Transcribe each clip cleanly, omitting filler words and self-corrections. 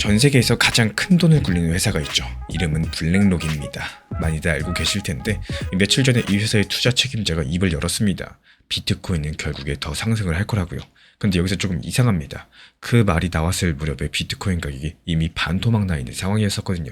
전 세계에서 가장 큰 돈을 굴리는 회사가 있죠. 이름은 블랙록입니다. 많이들 알고 계실 텐데 며칠 전에 이 회사의 투자 책임자가 입을 열었습니다. 비트코인은 결국에 더 상승을 할 거라고요. 근데 여기서 조금 이상합니다. 그 말이 나왔을 무렵에 비트코인 가격이 이미 반토막 나 있는 상황이었었거든요.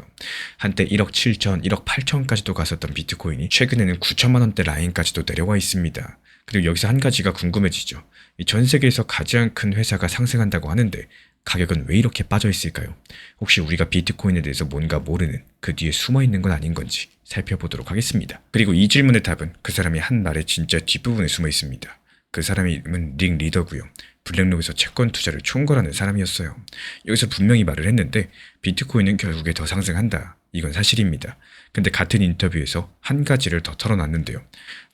한때 1억 7천, 1억 8천까지도 갔었던 비트코인이 최근에는 9천만 원대 라인까지도 내려와 있습니다. 그리고 여기서 한 가지가 궁금해지죠. 전 세계에서 가장 큰 회사가 상승한다고 하는데 가격은 왜 이렇게 빠져 있을까요? 혹시 우리가 비트코인에 대해서 뭔가 모르는 그 뒤에 숨어 있는 건 아닌 건지 살펴보도록 하겠습니다. 그리고 이 질문의 답은 그 사람이 한 말의 진짜 뒷부분에 숨어 있습니다. 그 사람의 이름은 릭 리더고요. 블랙록에서 채권 투자를 총괄하는 사람이었어요. 여기서 분명히 말을 했는데 비트코인은 결국에 더 상승한다. 이건 사실입니다. 근데 같은 인터뷰에서 한 가지를 더 털어놨는데요.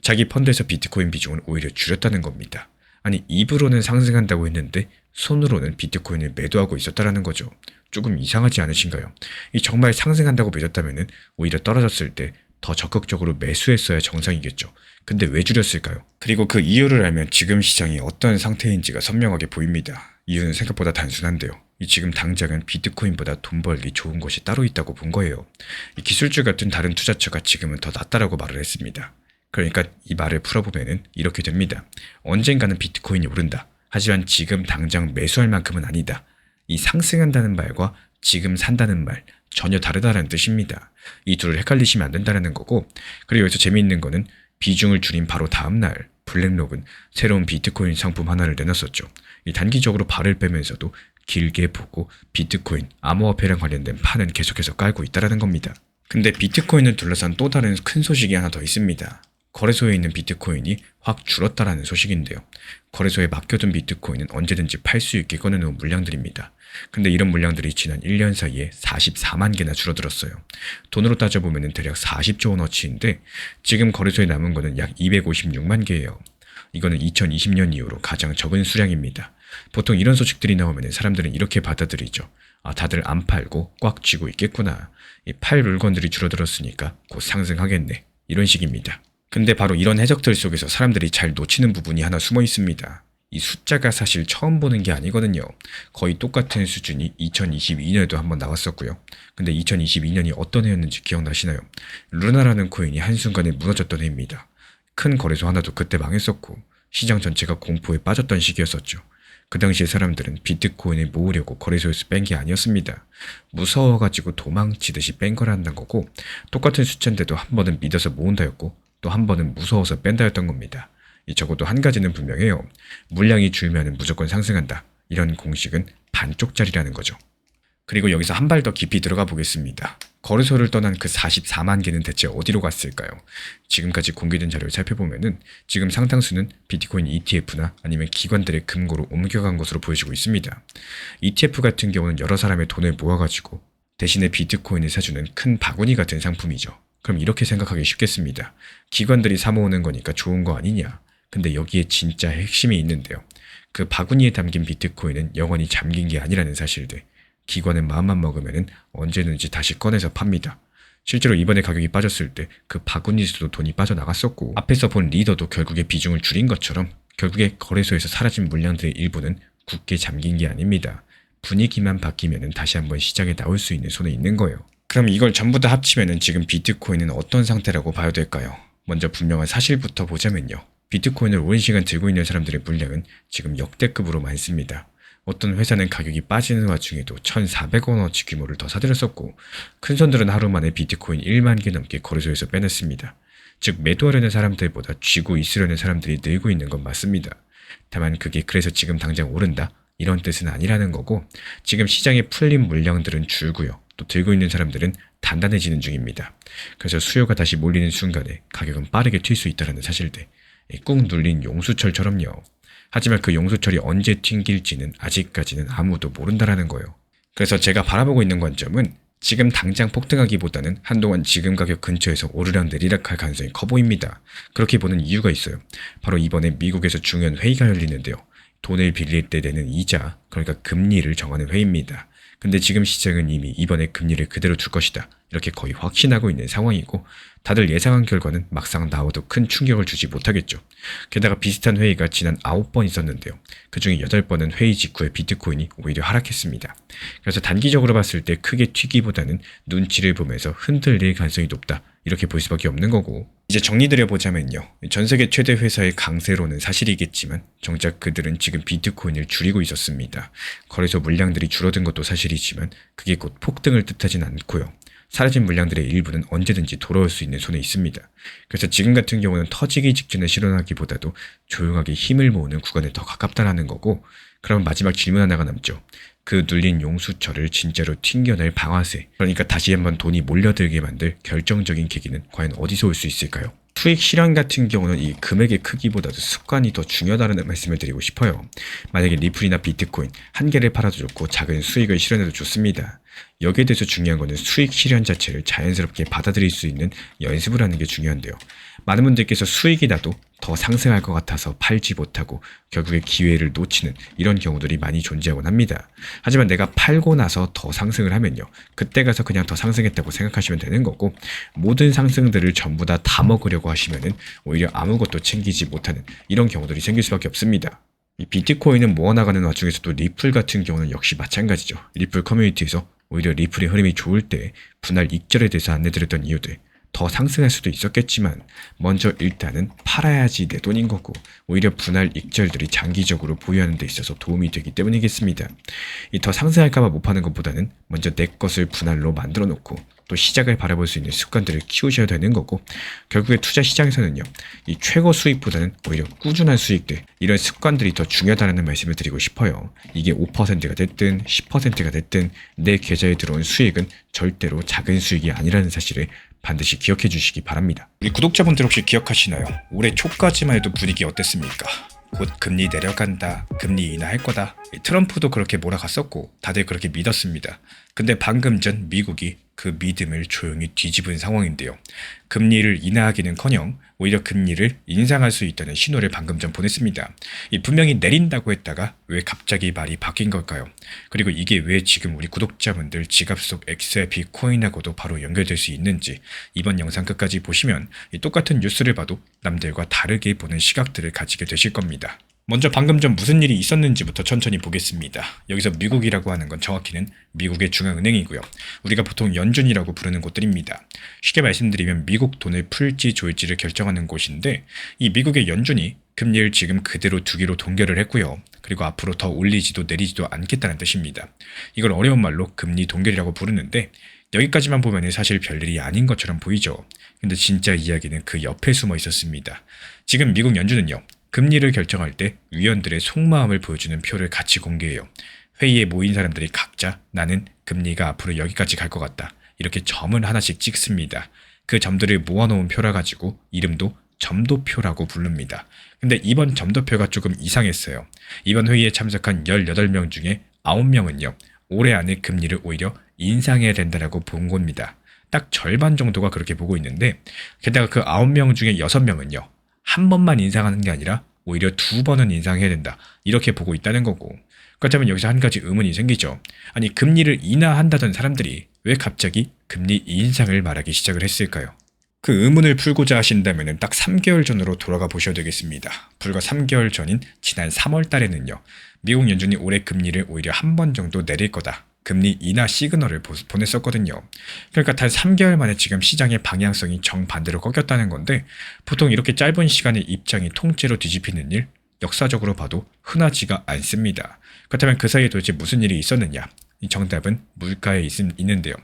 자기 펀드에서 비트코인 비중을 오히려 줄였다는 겁니다. 아니, 입으로는 상승한다고 했는데 손으로는 비트코인을 매도하고 있었다라는 거죠. 조금 이상하지 않으신가요? 이 정말 상승한다고 믿었다면 오히려 떨어졌을 때 더 적극적으로 매수했어야 정상이겠죠. 근데 왜 줄였을까요? 그리고 그 이유를 알면 지금 시장이 어떤 상태인지가 선명하게 보입니다. 이유는 생각보다 단순한데요. 지금 당장은 비트코인보다 돈 벌기 좋은 곳이 따로 있다고 본 거예요. 이 기술주 같은 다른 투자처가 지금은 더 낫다라고 말을 했습니다. 그러니까 이 말을 풀어보면 이렇게 됩니다. 언젠가는 비트코인이 오른다. 하지만 지금 당장 매수할 만큼은 아니다. 이 상승한다는 말과 지금 산다는 말 전혀 다르다는 뜻입니다. 이 둘을 헷갈리시면 안 된다는 거고, 그리고 여기서 재미있는 거는 비중을 줄인 바로 다음날 블랙록은 새로운 비트코인 상품 하나를 내놨었죠. 이 단기적으로 발을 빼면서도 길게 보고 비트코인, 암호화폐랑 관련된 판은 계속해서 깔고 있다는 겁니다. 근데 비트코인을 둘러싼 또 다른 큰 소식이 하나 더 있습니다. 거래소에 있는 비트코인이 확 줄었다라는 소식인데요. 거래소에 맡겨둔 비트코인은 언제든지 팔 수 있게 꺼내놓은 물량들입니다. 근데 이런 물량들이 지난 1년 사이에 44만 개나 줄어들었어요. 돈으로 따져보면 대략 40조 원어치인데 지금 거래소에 남은 거는 약 256만 개예요. 이거는 2020년 이후로 가장 적은 수량입니다. 보통 이런 소식들이 나오면 사람들은 이렇게 받아들이죠. 아, 다들 안 팔고 꽉 쥐고 있겠구나. 이 팔 물건들이 줄어들었으니까 곧 상승하겠네. 이런 식입니다. 근데 바로 이런 해석들 속에서 사람들이 잘 놓치는 부분이 하나 숨어 있습니다. 이 숫자가 사실 처음 보는 게 아니거든요. 거의 똑같은 수준이 2022년에도 한번 나왔었고요. 근데 2022년이 어떤 해였는지 기억나시나요? 루나라는 코인이 한순간에 무너졌던 해입니다. 큰 거래소 하나도 그때 망했었고 시장 전체가 공포에 빠졌던 시기였었죠. 그 당시에 사람들은 비트코인을 모으려고 거래소에서 뺀 게 아니었습니다. 무서워가지고 도망치듯이 뺀 거란다는 거고, 똑같은 숫자인데도 한 번은 믿어서 모은다였고 또 한 번은 무서워서 뺀다였던 겁니다. 적어도 한 가지는 분명해요. 물량이 줄면 무조건 상승한다. 이런 공식은 반쪽짜리라는 거죠. 그리고 여기서 한 발 더 깊이 들어가 보겠습니다. 거래소를 떠난 그 44만 개는 대체 어디로 갔을까요? 지금까지 공개된 자료를 살펴보면은 지금 상당수는 비트코인 ETF나 아니면 기관들의 금고로 옮겨간 것으로 보여지고 있습니다. ETF 같은 경우는 여러 사람의 돈을 모아가지고 대신에 비트코인을 사주는 큰 바구니 같은 상품이죠. 그럼 이렇게 생각하기 쉽겠습니다. 기관들이 사모으는 거니까 좋은 거 아니냐? 근데 여기에 진짜 핵심이 있는데요. 그 바구니에 담긴 비트코인은 영원히 잠긴 게 아니라는 사실들. 기관은 마음만 먹으면 언제든지 다시 꺼내서 팝니다. 실제로 이번에 가격이 빠졌을 때 그 바구니에서도 돈이 빠져나갔었고, 앞에서 본 리더도 결국에 비중을 줄인 것처럼 결국에 거래소에서 사라진 물량들의 일부는 굳게 잠긴 게 아닙니다. 분위기만 바뀌면 다시 한번 시장에 나올 수 있는 손에 있는 거예요. 그럼 이걸 전부 다 합치면 지금 비트코인은 어떤 상태라고 봐야 될까요? 먼저 분명한 사실부터 보자면요. 비트코인을 오랜 시간 들고 있는 사람들의 물량은 지금 역대급으로 많습니다. 어떤 회사는 가격이 빠지는 와중에도 1,400원어치 규모를 더 사들였었고, 큰 손들은 하루 만에 비트코인 1만 개 넘게 거래소에서 빼냈습니다. 즉 매도하려는 사람들보다 쥐고 있으려는 사람들이 늘고 있는 건 맞습니다. 다만 그게 그래서 지금 당장 오른다? 이런 뜻은 아니라는 거고, 지금 시장에 풀린 물량들은 줄고요. 또 들고 있는 사람들은 단단해지는 중입니다. 그래서 수요가 다시 몰리는 순간에 가격은 빠르게 튈 수 있다는 사실들. 꾹 눌린 용수철처럼요. 하지만 그 용수철이 언제 튕길지는 아직까지는 아무도 모른다라는 거예요. 그래서 제가 바라보고 있는 관점은 지금 당장 폭등하기보다는 한동안 지금 가격 근처에서 오르락 내리락 할 가능성이 커 보입니다. 그렇게 보는 이유가 있어요. 바로 이번에 미국에서 중요한 회의가 열리는데요. 돈을 빌릴 때 내는 이자, 그러니까 금리를 정하는 회의입니다. 근데 지금 시장은 이미 이번에 금리를 그대로 둘 것이다, 이렇게 거의 확신하고 있는 상황이고, 다들 예상한 결과는 막상 나와도 큰 충격을 주지 못하겠죠. 게다가 비슷한 회의가 지난 9번 있었는데요. 그중에 8번은 회의 직후에 비트코인이 오히려 하락했습니다. 그래서 단기적으로 봤을 때 크게 튀기보다는 눈치를 보면서 흔들릴 가능성이 높다, 이렇게 볼 수밖에 없는 거고, 이제 정리드려보자면요. 전 세계 최대 회사의 강세로는 사실이겠지만 정작 그들은 지금 비트코인을 줄이고 있었습니다. 거래소 물량들이 줄어든 것도 사실이지만 그게 곧 폭등을 뜻하진 않고요. 사라진 물량들의 일부는 언제든지 돌아올 수 있는 손에 있습니다. 그래서 지금 같은 경우는 터지기 직전에 실현하기보다도 조용하게 힘을 모으는 구간에 더 가깝다라는 거고, 그럼 마지막 질문 하나가 남죠. 그 눌린 용수철을 진짜로 튕겨낼 방아쇠, 그러니까 다시 한번 돈이 몰려들게 만들 결정적인 계기는 과연 어디서 올 수 있을까요? 수익 실현 같은 경우는 이 금액의 크기보다도 습관이 더 중요하다는 말씀을 드리고 싶어요. 만약에 리플이나 비트코인 한 개를 팔아도 좋고 작은 수익을 실현해도 좋습니다. 여기에 대해서 중요한 거는 수익 실현 자체를 자연스럽게 받아들일 수 있는 연습을 하는 게 중요한데요. 많은 분들께서 수익이 나도 더 상승할 것 같아서 팔지 못하고 결국에 기회를 놓치는 이런 경우들이 많이 존재하곤 합니다. 하지만 내가 팔고 나서 더 상승을 하면요, 그때 가서 그냥 더 상승했다고 생각하시면 되는 거고, 모든 상승들을 전부 다 먹으려고 하시면은 오히려 아무것도 챙기지 못하는 이런 경우들이 생길 수밖에 없습니다. 이 비트코인은 모아나가는 와중에서도 리플 같은 경우는 역시 마찬가지죠. 리플 커뮤니티에서 오히려 리플의 흐름이 좋을 때 분할 익절에 대해서 안내드렸던 이유들, 더 상승할 수도 있었겠지만 먼저 일단은 팔아야지 내 돈인 거고, 오히려 분할 익절들이 장기적으로 보유하는 데 있어서 도움이 되기 때문이겠습니다. 이 더 상승할까봐 못 파는 것보다는 먼저 내 것을 분할로 만들어 놓고 또 시작을 바라볼 수 있는 습관들을 키우셔야 되는 거고, 결국에 투자 시장에서는요, 이 최고 수익보다는 오히려 꾸준한 수익들, 이런 습관들이 더 중요하다는 말씀을 드리고 싶어요. 이게 5%가 됐든 10%가 됐든 내 계좌에 들어온 수익은 절대로 작은 수익이 아니라는 사실을 반드시 기억해 주시기 바랍니다. 우리 구독자분들 혹시 기억하시나요? 올해 초까지만 해도 분위기 어땠습니까? 곧 금리 내려간다, 금리 인하할 거다, 트럼프도 그렇게 몰아갔었고 다들 그렇게 믿었습니다. 근데 방금 전 미국이 그 믿음을 조용히 뒤집은 상황인데요. 금리를 인하하기는커녕 오히려 금리를 인상할 수 있다는 신호를 방금 전 보냈습니다. 분명히 내린다고 했다가 왜 갑자기 말이 바뀐 걸까요? 그리고 이게 왜 지금 우리 구독자분들 지갑 속 XRP 코인하고도 바로 연결될 수 있는지, 이번 영상 끝까지 보시면 똑같은 뉴스를 봐도 남들과 다르게 보는 시각들을 가지게 되실 겁니다. 먼저 방금 전 무슨 일이 있었는지부터 천천히 보겠습니다. 여기서 미국이라고 하는 건 정확히는 미국의 중앙은행이고요. 우리가 보통 연준이라고 부르는 곳들입니다. 쉽게 말씀드리면 미국 돈을 풀지 조일지를 결정하는 곳인데, 이 미국의 연준이 금리를 지금 그대로 두기로 동결을 했고요. 그리고 앞으로 더 올리지도 내리지도 않겠다는 뜻입니다. 이걸 어려운 말로 금리 동결이라고 부르는데, 여기까지만 보면 사실 별일이 아닌 것처럼 보이죠. 근데 진짜 이야기는 그 옆에 숨어 있었습니다. 지금 미국 연준은요, 금리를 결정할 때 위원들의 속마음을 보여주는 표를 같이 공개해요. 회의에 모인 사람들이 각자 나는 금리가 앞으로 여기까지 갈 것 같다, 이렇게 점을 하나씩 찍습니다. 그 점들을 모아놓은 표라 가지고 이름도 점도표라고 부릅니다. 근데 이번 점도표가 조금 이상했어요. 이번 회의에 참석한 18명 중에 9명은요 올해 안에 금리를 오히려 인상해야 된다라고 본 겁니다. 딱 절반 정도가 그렇게 보고 있는데, 게다가 그 9명 중에 6명은요 한 번만 인상하는 게 아니라 오히려 2번은 인상해야 된다, 이렇게 보고 있다는 거고. 그렇다면 여기서 한 가지 의문이 생기죠. 아니, 금리를 인하한다던 사람들이 왜 갑자기 금리 인상을 말하기 시작을 했을까요? 그 의문을 풀고자 하신다면 딱 3개월 전으로 돌아가 보셔야 되겠습니다. 불과 3개월 전인 지난 3월 달에는요 미국 연준이 올해 금리를 오히려 한 번 정도 내릴 거다, 금리 인하 시그널을 보냈었거든요. 그러니까 단 3개월 만에 지금 시장의 방향성이 정반대로 꺾였다는 건데, 보통 이렇게 짧은 시간에 입장이 통째로 뒤집히는 일, 역사적으로 봐도 흔하지가 않습니다. 그렇다면 그 사이에 도대체 무슨 일이 있었느냐? 이 정답은 물가에 있는데요.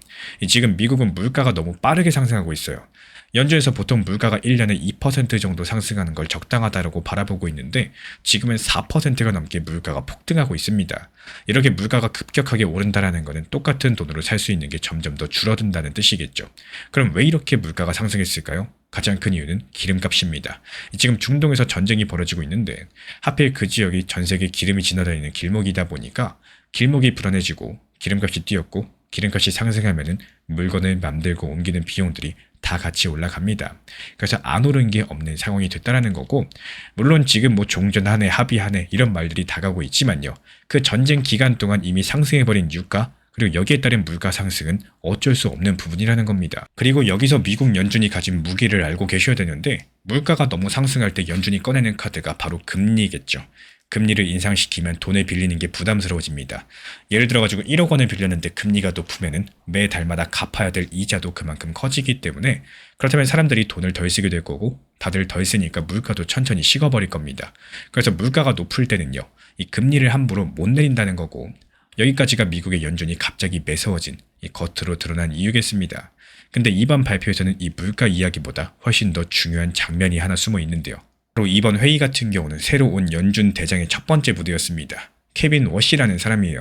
지금 미국은 물가가 너무 빠르게 상승하고 있어요. 연준에서 보통 물가가 1년에 2% 정도 상승하는 걸 적당하다고 바라보고 있는데, 지금은 4%가 넘게 물가가 폭등하고 있습니다. 이렇게 물가가 급격하게 오른다는 것은 똑같은 돈으로 살 수 있는 게 점점 더 줄어든다는 뜻이겠죠. 그럼 왜 이렇게 물가가 상승했을까요? 가장 큰 이유는 기름값입니다. 지금 중동에서 전쟁이 벌어지고 있는데 하필 그 지역이 전 세계 기름이 지나다니는 길목이다 보니까 길목이 불안해지고 기름값이 뛰었고, 기름값이 상승하면은 물건을 만들고 옮기는 비용들이 다 같이 올라갑니다. 그래서 안 오른 게 없는 상황이 됐다라는 거고, 물론 지금 종전하네, 합의하네 이런 말들이 다가오고 있지만요, 그 전쟁 기간 동안 이미 상승해버린 유가, 그리고 여기에 따른 물가 상승은 어쩔 수 없는 부분이라는 겁니다. 그리고 여기서 미국 연준이 가진 무기를 알고 계셔야 되는데, 물가가 너무 상승할 때 연준이 꺼내는 카드가 바로 금리겠죠. 금리를 인상시키면 돈을 빌리는 게 부담스러워집니다. 예를 들어가지고 1억 원을 빌렸는데 금리가 높으면은 매 달마다 갚아야 될 이자도 그만큼 커지기 때문에, 그렇다면 사람들이 돈을 덜 쓰게 될 거고, 다들 덜 쓰니까 물가도 천천히 식어버릴 겁니다. 그래서 물가가 높을 때는요, 이 금리를 함부로 못 내린다는 거고, 여기까지가 미국의 연준이 갑자기 매서워진 이 겉으로 드러난 이유겠습니다. 근데 이번 발표에서는 이 물가 이야기보다 훨씬 더 중요한 장면이 하나 숨어 있는데요. 바로 이번 회의 같은 경우는 새로 온 연준 대장의 첫 번째 부대였습니다. 케빈 워시라는 사람이에요.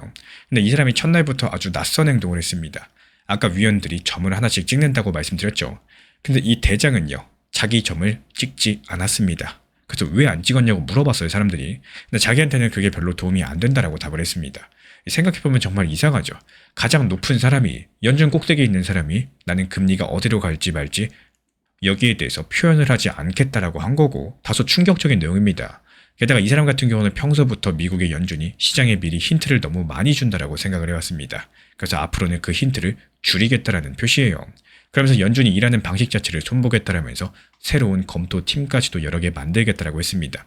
근데 이 사람이 첫날부터 아주 낯선 행동을 했습니다. 아까 위원들이 점을 하나씩 찍는다고 말씀드렸죠. 근데 이 대장은요, 자기 점을 찍지 않았습니다. 그래서 왜 안 찍었냐고 물어봤어요, 사람들이. 근데 자기한테는 그게 별로 도움이 안 된다라고 답을 했습니다. 생각해보면 정말 이상하죠. 가장 높은 사람이, 연준 꼭대기에 있는 사람이 나는 금리가 어디로 갈지 말지 여기에 대해서 표현을 하지 않겠다라고 한 거고, 다소 충격적인 내용입니다. 게다가 이 사람 같은 경우는 평소부터 미국의 연준이 시장에 미리 힌트를 너무 많이 준다라고 생각을 해왔습니다. 그래서 앞으로는 그 힌트를 줄이겠다라는 표시예요. 그러면서 연준이 일하는 방식 자체를 손보겠다라면서 새로운 검토팀까지도 여러 개 만들겠다라고 했습니다.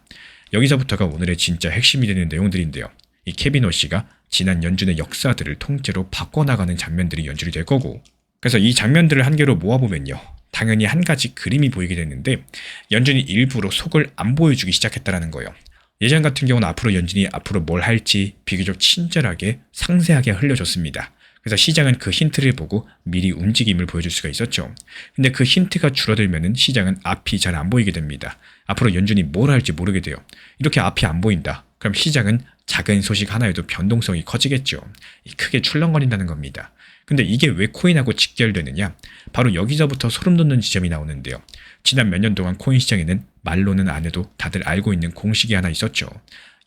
여기서부터가 오늘의 진짜 핵심이 되는 내용들인데요. 이 케빈 워시가 지난 연준의 역사들을 통째로 바꿔나가는 장면들이 연출이 될 거고, 그래서 이 장면들을 한 개로 모아보면요, 당연히 한 가지 그림이 보이게 되는데, 연준이 일부러 속을 안 보여주기 시작했다는 거예요. 예전 같은 경우는 연준이 앞으로 뭘 할지 비교적 친절하게 상세하게 흘려줬습니다. 그래서 시장은 그 힌트를 보고 미리 움직임을 보여줄 수가 있었죠. 근데 그 힌트가 줄어들면은 시장은 앞이 잘 안 보이게 됩니다. 앞으로 연준이 뭘 할지 모르게 돼요. 이렇게 앞이 안 보인다. 그럼 시장은 작은 소식 하나에도 변동성이 커지겠죠. 크게 출렁거린다는 겁니다. 근데 이게 왜 코인하고 직결되느냐? 바로 여기서부터 소름 돋는 지점이 나오는데요. 지난 몇 년 동안 코인 시장에는 말로는 안 해도 다들 알고 있는 공식이 하나 있었죠.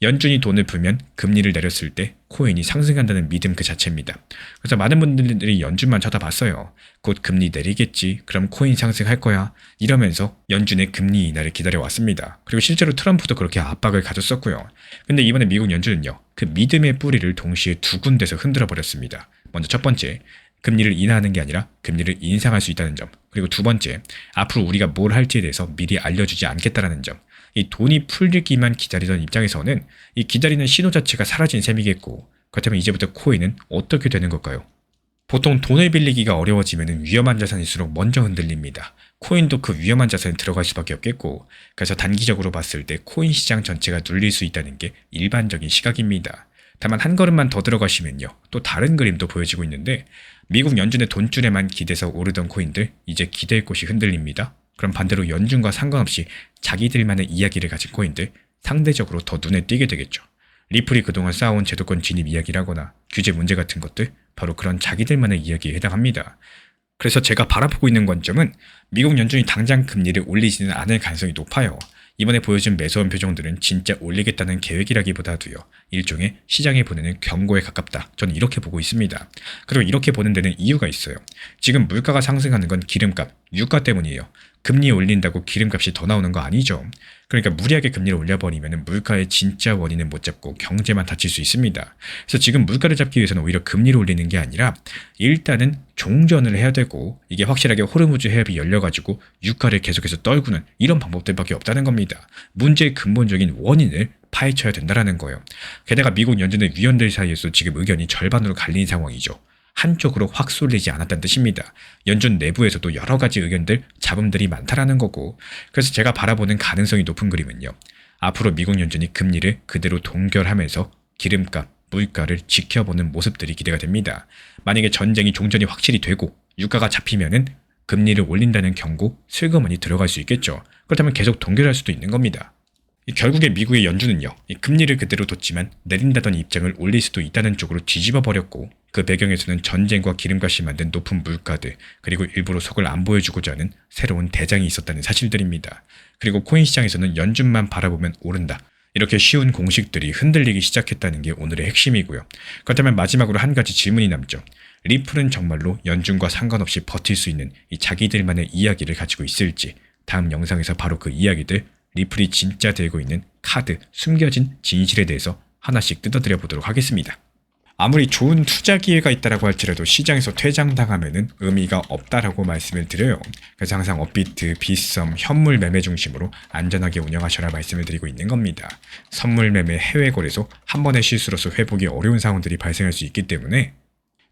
연준이 돈을 풀면 금리를 내렸을 때 코인이 상승한다는 믿음 그 자체입니다. 그래서 많은 분들이 연준만 쳐다봤어요. 곧 금리 내리겠지, 그럼 코인 상승할 거야, 이러면서 연준의 금리 인하를 기다려왔습니다. 그리고 실제로 트럼프도 그렇게 압박을 가졌었고요. 근데 이번에 미국 연준은요, 그 믿음의 뿌리를 동시에 두 군데서 흔들어 버렸습니다. 먼저 첫 번째, 금리를 인하하는 게 아니라 금리를 인상할 수 있다는 점. 그리고 두 번째, 앞으로 우리가 뭘 할지에 대해서 미리 알려주지 않겠다라는 점. 이 돈이 풀리기만 기다리던 입장에서는 이 기다리는 신호 자체가 사라진 셈이겠고, 그렇다면 이제부터 코인은 어떻게 되는 걸까요? 보통 돈을 빌리기가 어려워지면 위험한 자산일수록 먼저 흔들립니다. 코인도 그 위험한 자산에 들어갈 수밖에 없겠고, 그래서 단기적으로 봤을 때 코인 시장 전체가 눌릴 수 있다는 게 일반적인 시각입니다. 다만 한 걸음만 더 들어가시면요, 또 다른 그림도 보여지고 있는데, 미국 연준의 돈줄에만 기대서 오르던 코인들, 이제 기댈 곳이 흔들립니다. 그럼 반대로 연준과 상관없이 자기들만의 이야기를 가진 코인들, 상대적으로 더 눈에 띄게 되겠죠. 리플이 그동안 쌓아온 제도권 진입 이야기라거나 규제 문제 같은 것들, 바로 그런 자기들만의 이야기에 해당합니다. 그래서 제가 바라보고 있는 관점은 미국 연준이 당장 금리를 올리지는 않을 가능성이 높아요. 이번에 보여준 매서운 표정들은 진짜 올리겠다는 계획이라기보다도요, 일종의 시장에 보내는 경고에 가깝다. 저는 이렇게 보고 있습니다. 그리고 이렇게 보는 데는 이유가 있어요. 지금 물가가 상승하는 건 기름값, 유가 때문이에요. 금리 올린다고 기름값이 더 나오는 거 아니죠. 그러니까 무리하게 금리를 올려버리면 물가의 진짜 원인은 못 잡고 경제만 다칠 수 있습니다. 그래서 지금 물가를 잡기 위해서는 오히려 금리를 올리는 게 아니라 일단은 종전을 해야 되고, 이게 확실하게 호르무즈 해협이 열려가지고 유가를 계속해서 떨구는 이런 방법들밖에 없다는 겁니다. 문제의 근본적인 원인을 파헤쳐야 된다는 거예요. 게다가 미국 연준의 위원들 사이에서 지금 의견이 절반으로 갈린 상황이죠. 한쪽으로 확 쏠리지 않았다는 뜻입니다. 연준 내부에서도 여러 가지 의견들, 잡음들이 많다라는 거고, 그래서 제가 바라보는 가능성이 높은 그림은요, 앞으로 미국 연준이 금리를 그대로 동결하면서 기름값, 물가를 지켜보는 모습들이 기대가 됩니다. 만약에 전쟁이 종전이 확실히 되고 유가가 잡히면은 금리를 올린다는 경고 슬그머니 들어갈 수 있겠죠. 그렇다면 계속 동결할 수도 있는 겁니다. 결국에 미국의 연준은요, 금리를 그대로 뒀지만 내린다던 입장을 올릴 수도 있다는 쪽으로 뒤집어 버렸고, 그 배경에서는 전쟁과 기름값이 만든 높은 물가들, 그리고 일부러 속을 안 보여주고자 하는 새로운 대장이 있었다는 사실들입니다. 그리고 코인 시장에서는 연준만 바라보면 오른다, 이렇게 쉬운 공식들이 흔들리기 시작했다는 게 오늘의 핵심이고요. 그렇다면 마지막으로 한 가지 질문이 남죠. 리플은 정말로 연준과 상관없이 버틸 수 있는 이 자기들만의 이야기를 가지고 있을지, 다음 영상에서 바로 그 이야기들, 리플이 진짜 들고 있는 카드, 숨겨진 진실에 대해서 하나씩 뜯어드려 보도록 하겠습니다. 아무리 좋은 투자 기회가 있다라고 할지라도 시장에서 퇴장당하면은 의미가 없다라고 말씀을 드려요. 그래서 항상 업비트, 빗썸, 현물 매매 중심으로 안전하게 운영하셔라 말씀을 드리고 있는 겁니다. 선물 매매, 해외 거래소 한 번의 실수로서 회복이 어려운 상황들이 발생할 수 있기 때문에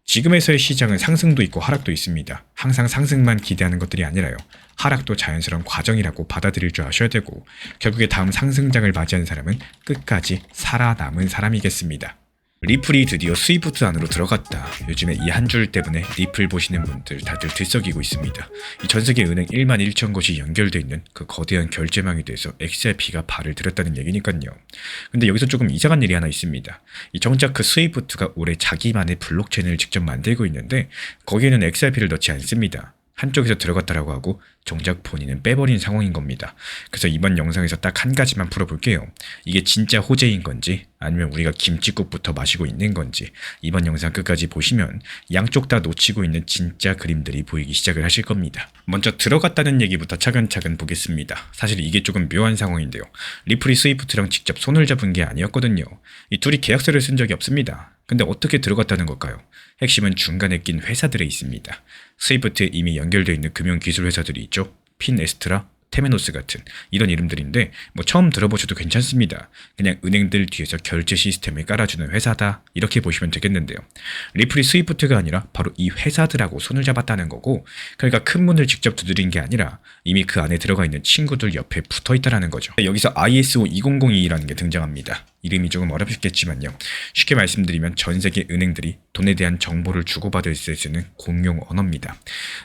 지금에서의 시장은 상승도 있고 하락도 있습니다. 항상 상승만 기대하는 것들이 아니라요. 하락도 자연스러운 과정이라고 받아들일 줄 아셔야 되고 결국에 다음 상승장을 맞이하는 사람은 끝까지 살아남은 사람이겠습니다. 리플이 드디어 스위프트 안으로 들어갔다. 요즘에 이 한 줄 때문에 리플 보시는 분들 다들 들썩이고 있습니다. 이 전세계 은행 1만 1천 곳이 연결되어 있는 그 거대한 결제망에 대해서 XRP가 발을 들였다는 얘기니까요. 근데 여기서 조금 이상한 일이 하나 있습니다. 이 정작 그 스위프트가 올해 자기만의 블록체인을 직접 만들고 있는데 거기에는 XRP를 넣지 않습니다. 한쪽에서 들어갔다라고 하고 정작 본인은 빼버린 상황인 겁니다. 그래서 이번 영상에서 딱 한 가지만 풀어볼게요. 이게 진짜 호재인 건지 아니면 우리가 김칫국부터 마시고 있는 건지 이번 영상 끝까지 보시면 양쪽 다 놓치고 있는 진짜 그림들이 보이기 시작을 하실 겁니다. 먼저 들어갔다는 얘기부터 차근차근 보겠습니다. 사실 이게 조금 묘한 상황인데요. 리플이 스위프트랑 직접 손을 잡은 게 아니었거든요. 이 둘이 계약서를 쓴 적이 없습니다. 근데 어떻게 들어갔다는 걸까요? 핵심은 중간에 낀 회사들에 있습니다. 스위프트에 이미 연결되어 있는 금융기술 회사들이 있죠. 핀에스트라, 테메노스 같은 이런 이름들인데 처음 들어보셔도 괜찮습니다. 그냥 은행들 뒤에서 결제 시스템을 깔아주는 회사다 이렇게 보시면 되겠는데요. 리플이 스위프트가 아니라 바로 이 회사들하고 손을 잡았다는 거고 그러니까 큰 문을 직접 두드린 게 아니라 이미 그 안에 들어가 있는 친구들 옆에 붙어있다는 거죠. 여기서 ISO 2002라는 게 등장합니다. 이름이 조금 어렵겠지만요. 쉽게 말씀드리면 전 세계 은행들이 돈에 대한 정보를 주고받을 때 쓰는 공용 언어입니다.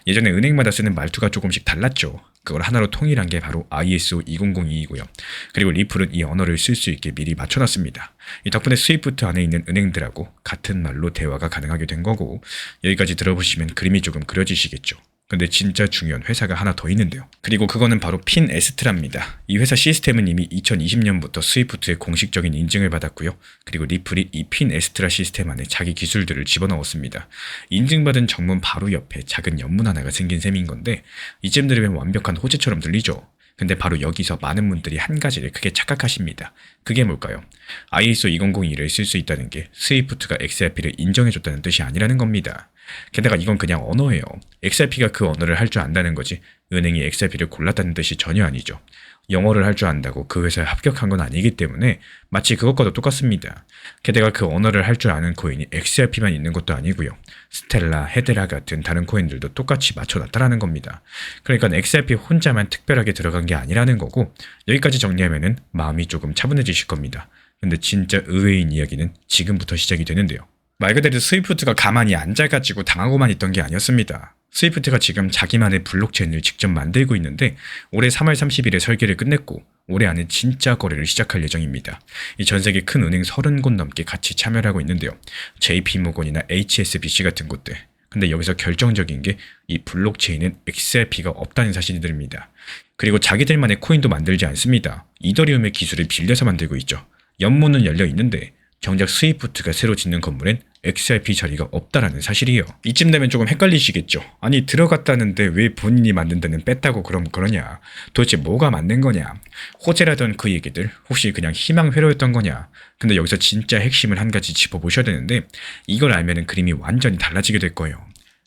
예전에 은행마다 쓰는 말투가 조금씩 달랐죠. 그걸 하나로 통일한 게 바로 ISO 2002이고요. 그리고 리플은 이 언어를 쓸 수 있게 미리 맞춰놨습니다. 이 덕분에 스위프트 안에 있는 은행들하고 같은 말로 대화가 가능하게 된 거고 여기까지 들어보시면 그림이 조금 그려지시겠죠. 근데 진짜 중요한 회사가 하나 더 있는데요. 그리고 그거는 바로 핀에스트라입니다. 이 회사 시스템은 이미 2020년부터 스위프트의 공식적인 인증을 받았고요. 그리고 리플이 이 핀에스트라 시스템 안에 자기 기술들을 집어넣었습니다. 인증받은 정문 바로 옆에 작은 연문 하나가 생긴 셈인 건데 이쯤 들으면 완벽한 호재처럼 들리죠. 근데 바로 여기서 많은 분들이 한 가지를 크게 착각하십니다. 그게 뭘까요? ISO 2002를 쓸 수 있다는 게 스위프트가 XRP를 인정해줬다는 뜻이 아니라는 겁니다. 게다가 이건 그냥 언어예요. XRP가 그 언어를 할 줄 안다는 거지 은행이 XRP를 골랐다는 뜻이 전혀 아니죠. 영어를 할 줄 안다고 그 회사에 합격한 건 아니기 때문에 마치 그것과도 똑같습니다. 게다가 그 언어를 할 줄 아는 코인이 XRP만 있는 것도 아니고요. 스텔라, 헤데라 같은 다른 코인들도 똑같이 맞춰놨다라는 겁니다. 그러니까 XRP 혼자만 특별하게 들어간 게 아니라는 거고 여기까지 정리하면은 마음이 조금 차분해지실 겁니다. 근데 진짜 의외인 이야기는 지금부터 시작이 되는데요. 말 그대로 스위프트가 가만히 앉아가지고 당하고만 있던 게 아니었습니다. 스위프트가 지금 자기만의 블록체인을 직접 만들고 있는데 올해 3월 30일에 설계를 끝냈고 올해 안에 진짜 거래를 시작할 예정입니다. 이 전 세계 큰 은행 30곳 넘게 같이 참여를 하고 있는데요. JP모건이나 HSBC 같은 곳들. 근데 여기서 결정적인 게 이 블록체인은 XRP가 없다는 사실들입니다. 그리고 자기들만의 코인도 만들지 않습니다. 이더리움의 기술을 빌려서 만들고 있죠. 연문은 열려 있는데 정작 스위프트가 새로 짓는 건물엔 XRP 자리가 없다라는 사실이에요. 이쯤 되면 조금 헷갈리시겠죠. 아니 들어갔다는데 왜 본인이 만든 데는 뺐다고 그러냐. 도대체 뭐가 맞는 거냐. 호재라던 그 얘기들 혹시 그냥 희망 회로였던 거냐. 근데 여기서 진짜 핵심을 한 가지 짚어보셔야 되는데 이걸 알면은 그림이 완전히 달라지게 될 거예요.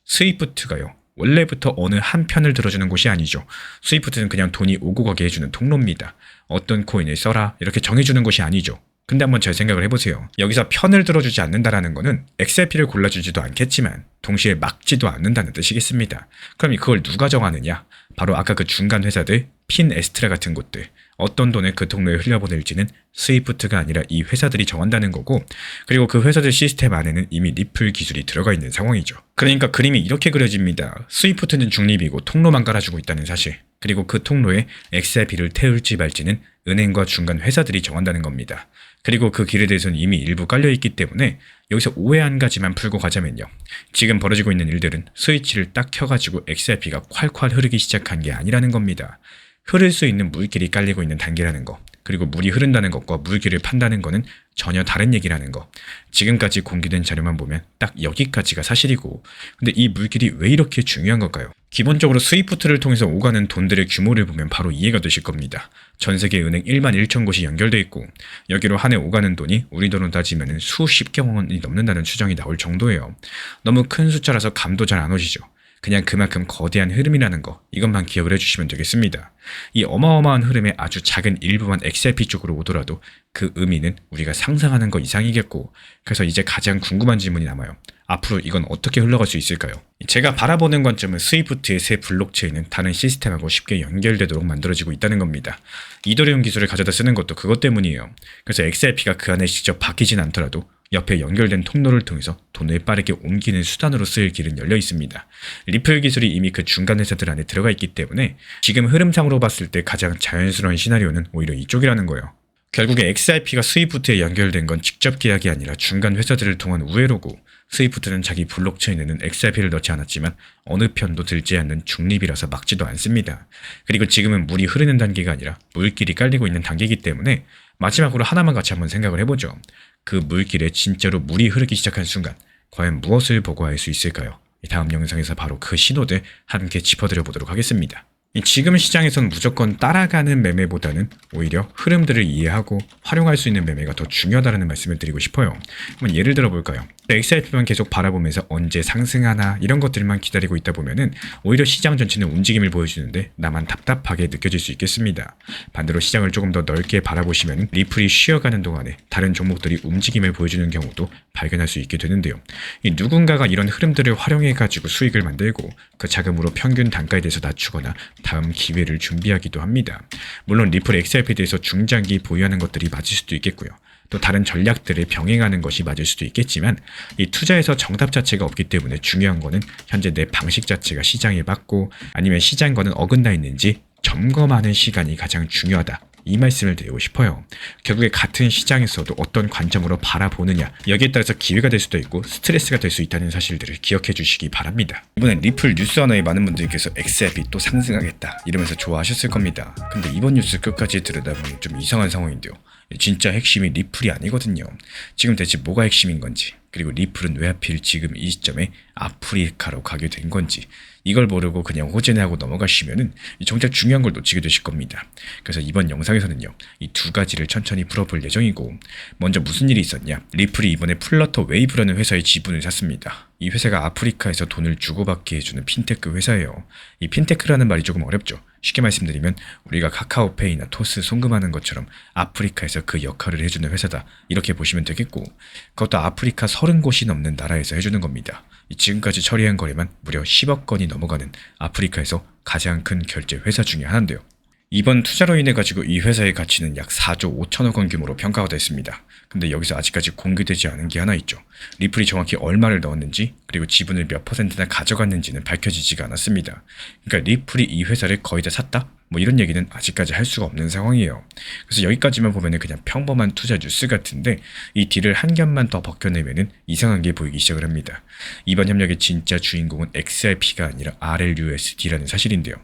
스위프트가요. 원래부터 어느 한 편을 들어주는 곳이 아니죠. 스위프트는 그냥 돈이 오고 가게 해주는 통로입니다. 어떤 코인을 써라 이렇게 정해주는 것이 아니죠. 근데 한번 잘 생각을 해보세요. 여기서 편을 들어주지 않는다라는 거는 XRP를 골라주지도 않겠지만 동시에 막지도 않는다는 뜻이겠습니다. 그럼 그걸 누가 정하느냐? 바로 아까 그 중간 회사들, 핀에스트라 같은 곳들. 어떤 돈을 그 통로에 흘려보낼지는 스위프트가 아니라 이 회사들이 정한다는 거고 그리고 그 회사들 시스템 안에는 이미 리플 기술이 들어가 있는 상황이죠. 그러니까 그림이 이렇게 그려집니다. 스위프트는 중립이고 통로만 깔아주고 있다는 사실. 그리고 그 통로에 XRP를 태울지 말지는 은행과 중간 회사들이 정한다는 겁니다. 그리고 그 길에 대해서는 이미 일부 깔려있기 때문에 여기서 오해 한 가지만 풀고 가자면요. 지금 벌어지고 있는 일들은 스위치를 딱 켜가지고 XRP가 콸콸 흐르기 시작한 게 아니라는 겁니다. 흐를 수 있는 물길이 깔리고 있는 단계라는 거. 그리고 물이 흐른다는 것과 물길을 판다는 거는 전혀 다른 얘기라는 거. 지금까지 공개된 자료만 보면 딱 여기까지가 사실이고 근데 이 물길이 왜 이렇게 중요한 걸까요? 기본적으로 스위프트를 통해서 오가는 돈들의 규모를 보면 바로 이해가 되실 겁니다. 전 세계 은행 1만 1천 곳이 연결돼 있고 여기로 한 해 오가는 돈이 우리 돈으로 따지면 수십경 원이 넘는다는 추정이 나올 정도예요. 너무 큰 숫자라서 감도 잘 안 오시죠. 그냥 그만큼 거대한 흐름이라는 거, 이것만 기억을 해주시면 되겠습니다. 이 어마어마한 흐름의 아주 작은 일부만 XRP 쪽으로 오더라도 그 의미는 우리가 상상하는 것 이상이겠고, 그래서 이제 가장 궁금한 질문이 남아요. 앞으로 이건 어떻게 흘러갈 수 있을까요? 제가 바라보는 관점은 스위프트의 새 블록체인은 다른 시스템하고 쉽게 연결되도록 만들어지고 있다는 겁니다. 이더리움 기술을 가져다 쓰는 것도 그것 때문이에요. 그래서 XRP가 그 안에 직접 박히진 않더라도 옆에 연결된 통로를 통해서 돈을 빠르게 옮기는 수단으로 쓰일 길은 열려 있습니다. 리플 기술이 이미 그 중간 회사들 안에 들어가 있기 때문에 지금 흐름상으로 봤을 때 가장 자연스러운 시나리오는 오히려 이쪽이라는 거예요. 결국에 XRP가 스위프트에 연결된 건 직접 계약이 아니라 중간 회사들을 통한 우회로고, 스위프트는 자기 블록체인에는 XRP를 넣지 않았지만 어느 편도 들지 않는 중립이라서 막지도 않습니다. 그리고 지금은 물이 흐르는 단계가 아니라 물길이 깔리고 있는 단계이기 때문에 마지막으로 하나만 같이 한번 생각을 해보죠. 그 물길에 진짜로 물이 흐르기 시작한 순간 과연 무엇을 보고할 수 있을까요? 다음 영상에서 바로 그 신호들 함께 짚어드려 보도록 하겠습니다. 지금 시장에선 무조건 따라가는 매매보다는 오히려 흐름들을 이해하고 활용할 수 있는 매매가 더 중요하다는 말씀을 드리고 싶어요. 한번 예를 들어 볼까요? XRP만 계속 바라보면서 언제 상승하나 이런 것들만 기다리고 있다 보면은 오히려 시장 전체는 움직임을 보여주는데 나만 답답하게 느껴질 수 있겠습니다. 반대로 시장을 조금 더 넓게 바라보시면 리플이 쉬어가는 동안에 다른 종목들이 움직임을 보여주는 경우도 발견할 수 있게 되는데요. 누군가가 이런 흐름들을 활용해가지고 수익을 만들고 그 자금으로 평균 단가에 대해서 낮추거나 다음 기회를 준비하기도 합니다. 물론 리플 XRP에 대해서 중장기 보유하는 것들이 맞을 수도 있겠고요. 또 다른 전략들을 병행하는 것이 맞을 수도 있겠지만 이 투자에서 정답 자체가 없기 때문에 중요한 거는 현재 내 방식 자체가 시장에 맞고 아니면 시장과는 어긋나 있는지 점검하는 시간이 가장 중요하다. 이 말씀을 드리고 싶어요. 결국에 같은 시장에서도 어떤 관점으로 바라보느냐, 여기에 따라서 기회가 될 수도 있고 스트레스가 될 수 있다는 사실들을 기억해 주시기 바랍니다. 이번엔 리플 뉴스 하나에 많은 분들께서 XRP 또 상승하겠다 이러면서 좋아하셨을 겁니다. 근데 이번 뉴스 끝까지 들여다보면 좀 이상한 상황인데요. 진짜 핵심이 리플이 아니거든요. 지금 대체 뭐가 핵심인 건지, 그리고 리플은 왜 하필 지금 이 시점에 아프리카로 가게 된 건지, 이걸 모르고 그냥 호전하고 넘어가시면은 정작 중요한 걸 놓치게 되실 겁니다. 그래서 이번 영상에서는요, 이 두 가지를 천천히 풀어볼 예정이고, 먼저 무슨 일이 있었냐? 리플이 이번에 플러터 웨이브라는 회사의 지분을 샀습니다. 이 회사가 아프리카에서 돈을 주고받게 해주는 핀테크 회사예요. 이 핀테크라는 말이 조금 어렵죠. 쉽게 말씀드리면 우리가 카카오페이나 토스 송금하는 것처럼 아프리카에서 그 역할을 해주는 회사다, 이렇게 보시면 되겠고, 그것도 아프리카 30곳이 넘는 나라에서 해주는 겁니다. 지금까지 처리한 거래만 무려 10억 건이 넘어가는 아프리카에서 가장 큰 결제 회사 중에 하나인데요. 이번 투자로 인해 가지고 이 회사의 가치는 약 4조 5천억 원 규모로 평가가 됐습니다. 근데 여기서 아직까지 공개되지 않은 게 하나 있죠. 리플이 정확히 얼마를 넣었는지, 그리고 지분을 몇 퍼센트나 가져갔는지는 밝혀지지가 않았습니다. 그러니까 리플이 이 회사를 거의 다 샀다? 뭐 이런 얘기는 아직까지 할 수가 없는 상황이에요. 그래서 여기까지만 보면은 그냥 평범한 투자 뉴스 같은데, 이 딜을 한 겹만 더 벗겨내면은 이상한 게 보이기 시작을 합니다. 이번 협력의 진짜 주인공은 XRP가 아니라 RLUSD라는 사실인데요.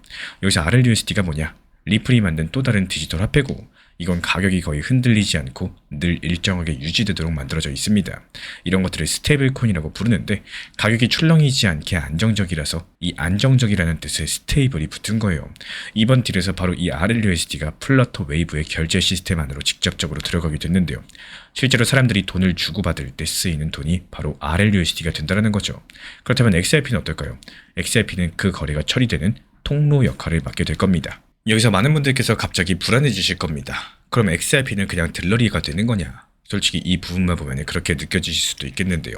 여기서 RLUSD가 뭐냐? 리플이 만든 또 다른 디지털 화폐고, 이건 가격이 거의 흔들리지 않고 늘 일정하게 유지되도록 만들어져 있습니다. 이런 것들을 스테이블 코인이라고 부르는데, 가격이 출렁이지 않게 안정적이라서 이 안정적이라는 뜻의 스테이블이 붙은 거예요. 이번 딜에서 바로 이 RLUSD가 플러터 웨이브의 결제 시스템 안으로 직접적으로 들어가게 됐는데요. 실제로 사람들이 돈을 주고받을 때 쓰이는 돈이 바로 RLUSD가 된다는 거죠. 그렇다면 XRP는 어떨까요? XRP는 그 거래가 처리되는 통로 역할을 맡게 될 겁니다. 여기서 많은 분들께서 갑자기 불안해지실 겁니다. 그럼 XRP는 그냥 들러리가 되는 거냐? 솔직히 이 부분만 보면 그렇게 느껴지실 수도 있겠는데요.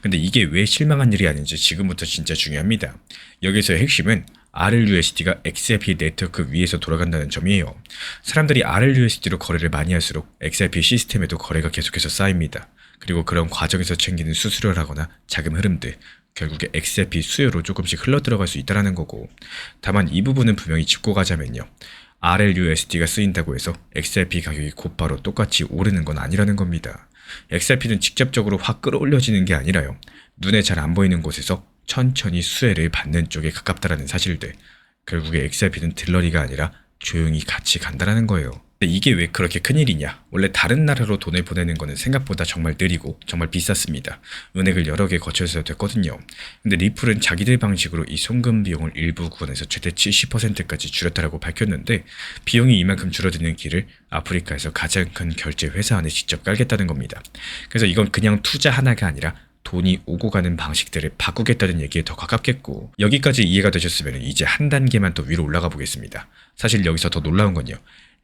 근데 이게 왜 실망한 일이 아닌지 지금부터 진짜 중요합니다. 여기서의 핵심은 RLUSD가 XRP 네트워크 위에서 돌아간다는 점이에요. 사람들이 RLUSD로 거래를 많이 할수록 XRP 시스템에도 거래가 계속해서 쌓입니다. 그리고 그런 과정에서 챙기는 수수료라거나 자금 흐름들, 결국에 XRP 수요로 조금씩 흘러들어갈 수 있다는 거고, 다만 이 부분은 분명히 짚고 가자면요, RLUSD가 쓰인다고 해서 XRP 가격이 곧바로 똑같이 오르는 건 아니라는 겁니다. XRP는 직접적으로 확 끌어올려지는 게 아니라요, 눈에 잘 안 보이는 곳에서 천천히 수혜를 받는 쪽에 가깝다라는 사실들, 결국에 XRP는 들러리가 아니라 조용히 같이 간다라는 거예요. 근데 이게 왜 그렇게 큰일이냐? 원래 다른 나라로 돈을 보내는 거는 생각보다 정말 느리고 정말 비쌌습니다. 은행을 여러 개 거쳐서 됐거든요. 근데 리플은 자기들 방식으로 이 송금 비용을 일부 구간에서 최대 70%까지 줄였다라고 밝혔는데 비용이 이만큼 줄어드는 길을 아프리카에서 가장 큰 결제 회사 안에 직접 깔겠다는 겁니다. 그래서 이건 그냥 투자 하나가 아니라 돈이 오고 가는 방식들을 바꾸겠다는 얘기에 더 가깝겠고, 여기까지 이해가 되셨으면 이제 한 단계만 더 위로 올라가 보겠습니다. 사실 여기서 더 놀라운 건요,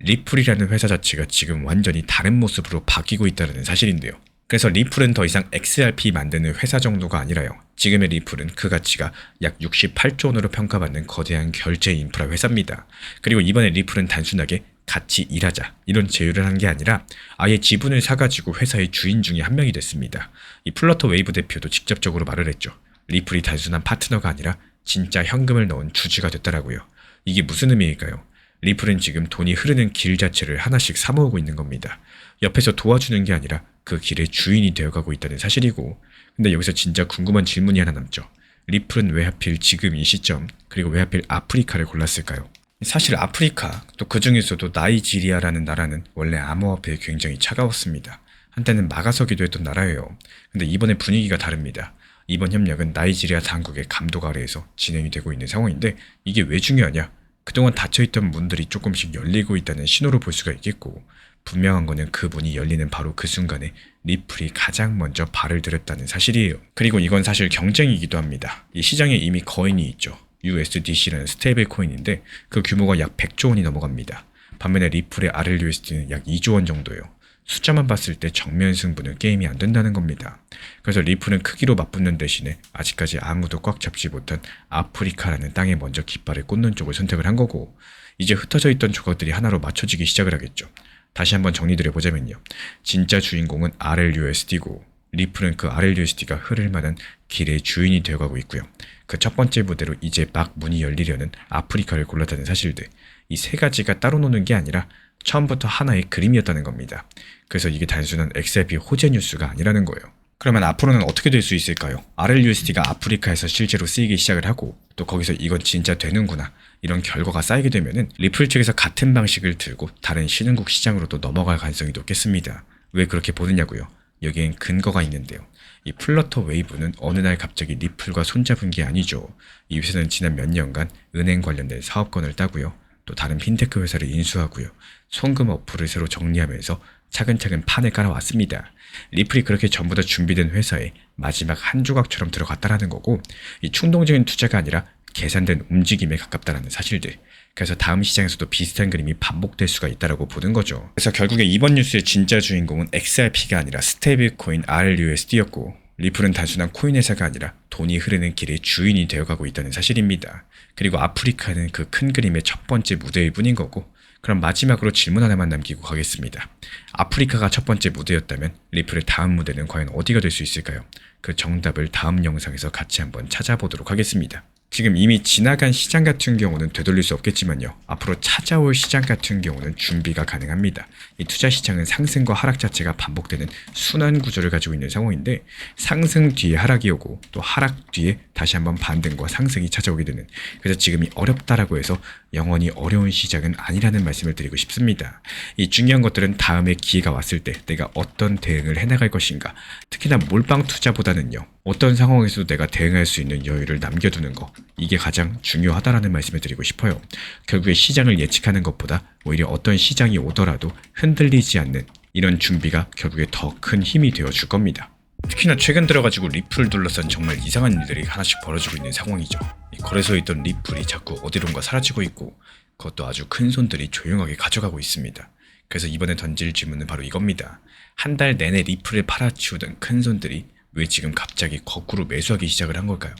리플이라는 회사 자체가 지금 완전히 다른 모습으로 바뀌고 있다는 사실인데요. 그래서 리플은 더 이상 XRP 만드는 회사 정도가 아니라요, 지금의 리플은 그 가치가 약 68조 원으로 평가받는 거대한 결제 인프라 회사입니다. 그리고 이번에 리플은 단순하게 같이 일하자 이런 제휴를 한 게 아니라 아예 지분을 사가지고 회사의 주인 중에 한 명이 됐습니다. 이 플러터 웨이브 대표도 직접적으로 말을 했죠. 리플이 단순한 파트너가 아니라 진짜 현금을 넣은 주주가 됐다라고요. 이게 무슨 의미일까요? 리플은 지금 돈이 흐르는 길 자체를 하나씩 사모으고 있는 겁니다. 옆에서 도와주는 게 아니라 그 길의 주인이 되어가고 있다는 사실이고, 근데 여기서 진짜 궁금한 질문이 하나 남죠. 리플은 왜 하필 지금 이 시점, 그리고 왜 하필 아프리카를 골랐을까요? 사실 아프리카, 또 그 중에서도 나이지리아라는 나라는 원래 암호화폐에 굉장히 차가웠습니다. 한때는 막아서기도 했던 나라예요. 근데 이번에 분위기가 다릅니다. 이번 협력은 나이지리아 당국의 감독 아래에서 진행이 되고 있는 상황인데, 이게 왜 중요하냐? 그동안 닫혀있던 문들이 조금씩 열리고 있다는 신호로 볼 수가 있겠고, 분명한 거는 그 문이 열리는 바로 그 순간에 리플이 가장 먼저 발을 들였다는 사실이에요. 그리고 이건 사실 경쟁이기도 합니다. 이 시장에 이미 거인이 있죠. USDC라는 스테이블 코인인데 그 규모가 약 100조 원이 넘어갑니다. 반면에 리플의 RLUSD는 약 2조 원 정도예요. 숫자만 봤을 때 정면 승부는 게임이 안 된다는 겁니다. 그래서 리플은 크기로 맞붙는 대신에 아직까지 아무도 꽉 잡지 못한 아프리카라는 땅에 먼저 깃발을 꽂는 쪽을 선택을 한 거고, 이제 흩어져 있던 조각들이 하나로 맞춰지기 시작을 하겠죠. 다시 한번 정리드려보자면요, 진짜 주인공은 RLUSD고 리플은 그 RLUSD가 흐를 만한 길의 주인이 되어가고 있고요. 그 첫 번째 무대로 이제 막 문이 열리려는 아프리카를 골랐다는 사실들, 이 세 가지가 따로 노는 게 아니라 처음부터 하나의 그림이었다는 겁니다. 그래서 이게 단순한 XRP 호재 뉴스가 아니라는 거예요. 그러면 앞으로는 어떻게 될 수 있을까요? RLUSD가 아프리카에서 실제로 쓰이기 시작을 하고, 또 거기서 이건 진짜 되는구나 이런 결과가 쌓이게 되면은 리플 측에서 같은 방식을 들고 다른 신흥국 시장으로도 넘어갈 가능성이 높겠습니다. 왜 그렇게 보느냐고요? 여기엔 근거가 있는데요. 이 플러터 웨이브는 어느 날 갑자기 리플과 손잡은 게 아니죠. 이 회사는 지난 몇 년간 은행 관련된 사업권을 따고요, 또 다른 핀테크 회사를 인수하고요, 송금 어플을 새로 정리하면서 차근차근 판을 깔아왔습니다. 리플이 그렇게 전부 다 준비된 회사에 마지막 한 조각처럼 들어갔다라는 거고, 이 충동적인 투자가 아니라 계산된 움직임에 가깝다라는 사실들. 그래서 다음 시장에서도 비슷한 그림이 반복될 수가 있다라고 보는 거죠. 그래서 결국에 이번 뉴스의 진짜 주인공은 XRP가 아니라 스테이블 코인 RLUSD였고, 리플은 단순한 코인 회사가 아니라 돈이 흐르는 길의 주인이 되어가고 있다는 사실입니다. 그리고 아프리카는 그 큰 그림의 첫 번째 무대일 뿐인 거고, 그럼 마지막으로 질문 하나만 남기고 가겠습니다. 아프리카가 첫 번째 무대였다면 리플의 다음 무대는 과연 어디가 될 수 있을까요? 그 정답을 다음 영상에서 같이 한번 찾아보도록 하겠습니다. 지금 이미 지나간 시장 같은 경우는 되돌릴 수 없겠지만요, 앞으로 찾아올 시장 같은 경우는 준비가 가능합니다. 이 투자 시장은 상승과 하락 자체가 반복되는 순환 구조를 가지고 있는 상황인데, 상승 뒤에 하락이 오고 또 하락 뒤에 다시 한번 반등과 상승이 찾아오게 되는, 그래서 지금이 어렵다라고 해서 영원히 어려운 시장은 아니라는 말씀을 드리고 싶습니다. 이 중요한 것들은 다음에 기회가 왔을 때 내가 어떤 대응을 해나갈 것인가, 특히나 몰빵 투자보다는요, 어떤 상황에서도 내가 대응할 수 있는 여유를 남겨두는 거, 이게 가장 중요하다라는 말씀을 드리고 싶어요. 결국에 시장을 예측하는 것보다 오히려 어떤 시장이 오더라도 흔들리지 않는 이런 준비가 결국에 더 큰 힘이 되어줄 겁니다. 특히나 최근 들어가지고 리플 둘러싼 정말 이상한 일들이 하나씩 벌어지고 있는 상황이죠. 거래소에 있던 리플이 자꾸 어디론가 사라지고 있고, 그것도 아주 큰 손들이 조용하게 가져가고 있습니다. 그래서 이번에 던질 질문은 바로 이겁니다. 한 달 내내 리플을 팔아치우던 큰 손들이 왜 지금 갑자기 거꾸로 매수하기 시작을 한 걸까요?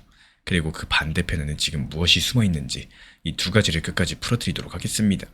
그리고 그 반대편에는 지금 무엇이 숨어 있는지, 이 두 가지를 끝까지 풀어드리도록 하겠습니다.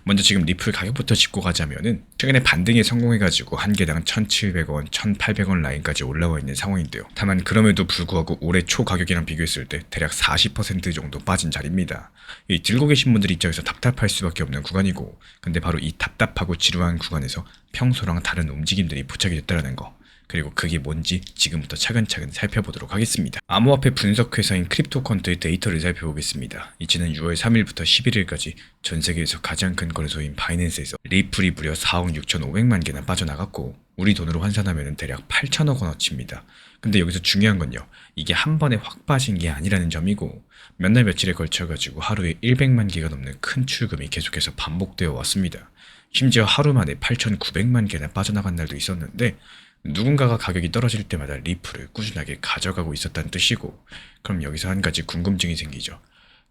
먼저 지금 리플 가격부터 짚고 가자면은 최근에 반등에 성공해가지고 한 개당 1,700원, 1,800원 라인까지 올라와 있는 상황인데요. 다만 그럼에도 불구하고 올해 초 가격이랑 비교했을 때 대략 40% 정도 빠진 자리입니다. 이 들고 계신 분들 입장에서 답답할 수밖에 없는 구간이고, 근데 바로 이 답답하고 지루한 구간에서 평소랑 다른 움직임들이 포착이 됐다는 거, 그리고 그게 뭔지 지금부터 차근차근 살펴보도록 하겠습니다. 암호화폐 분석 회사인 크립토컨트의 데이터를 살펴보겠습니다. 이제는 6월 3일부터 11일까지 전 세계에서 가장 큰 거래소인 바이낸스에서 리플이 무려 4억 6,500만 개나 빠져나갔고 우리 돈으로 환산하면 대략 8천억 원어치입니다. 근데 여기서 중요한 건요. 이게 한 번에 확 빠진 게 아니라는 점이고 몇 날 며칠에 걸쳐가지고 하루에 100만 개가 넘는 큰 출금이 계속해서 반복되어 왔습니다. 심지어 하루 만에 8,900만 개나 빠져나간 날도 있었는데 누군가가 가격이 떨어질 때마다 리플을 꾸준하게 가져가고 있었다는 뜻이고 그럼 여기서 한 가지 궁금증이 생기죠.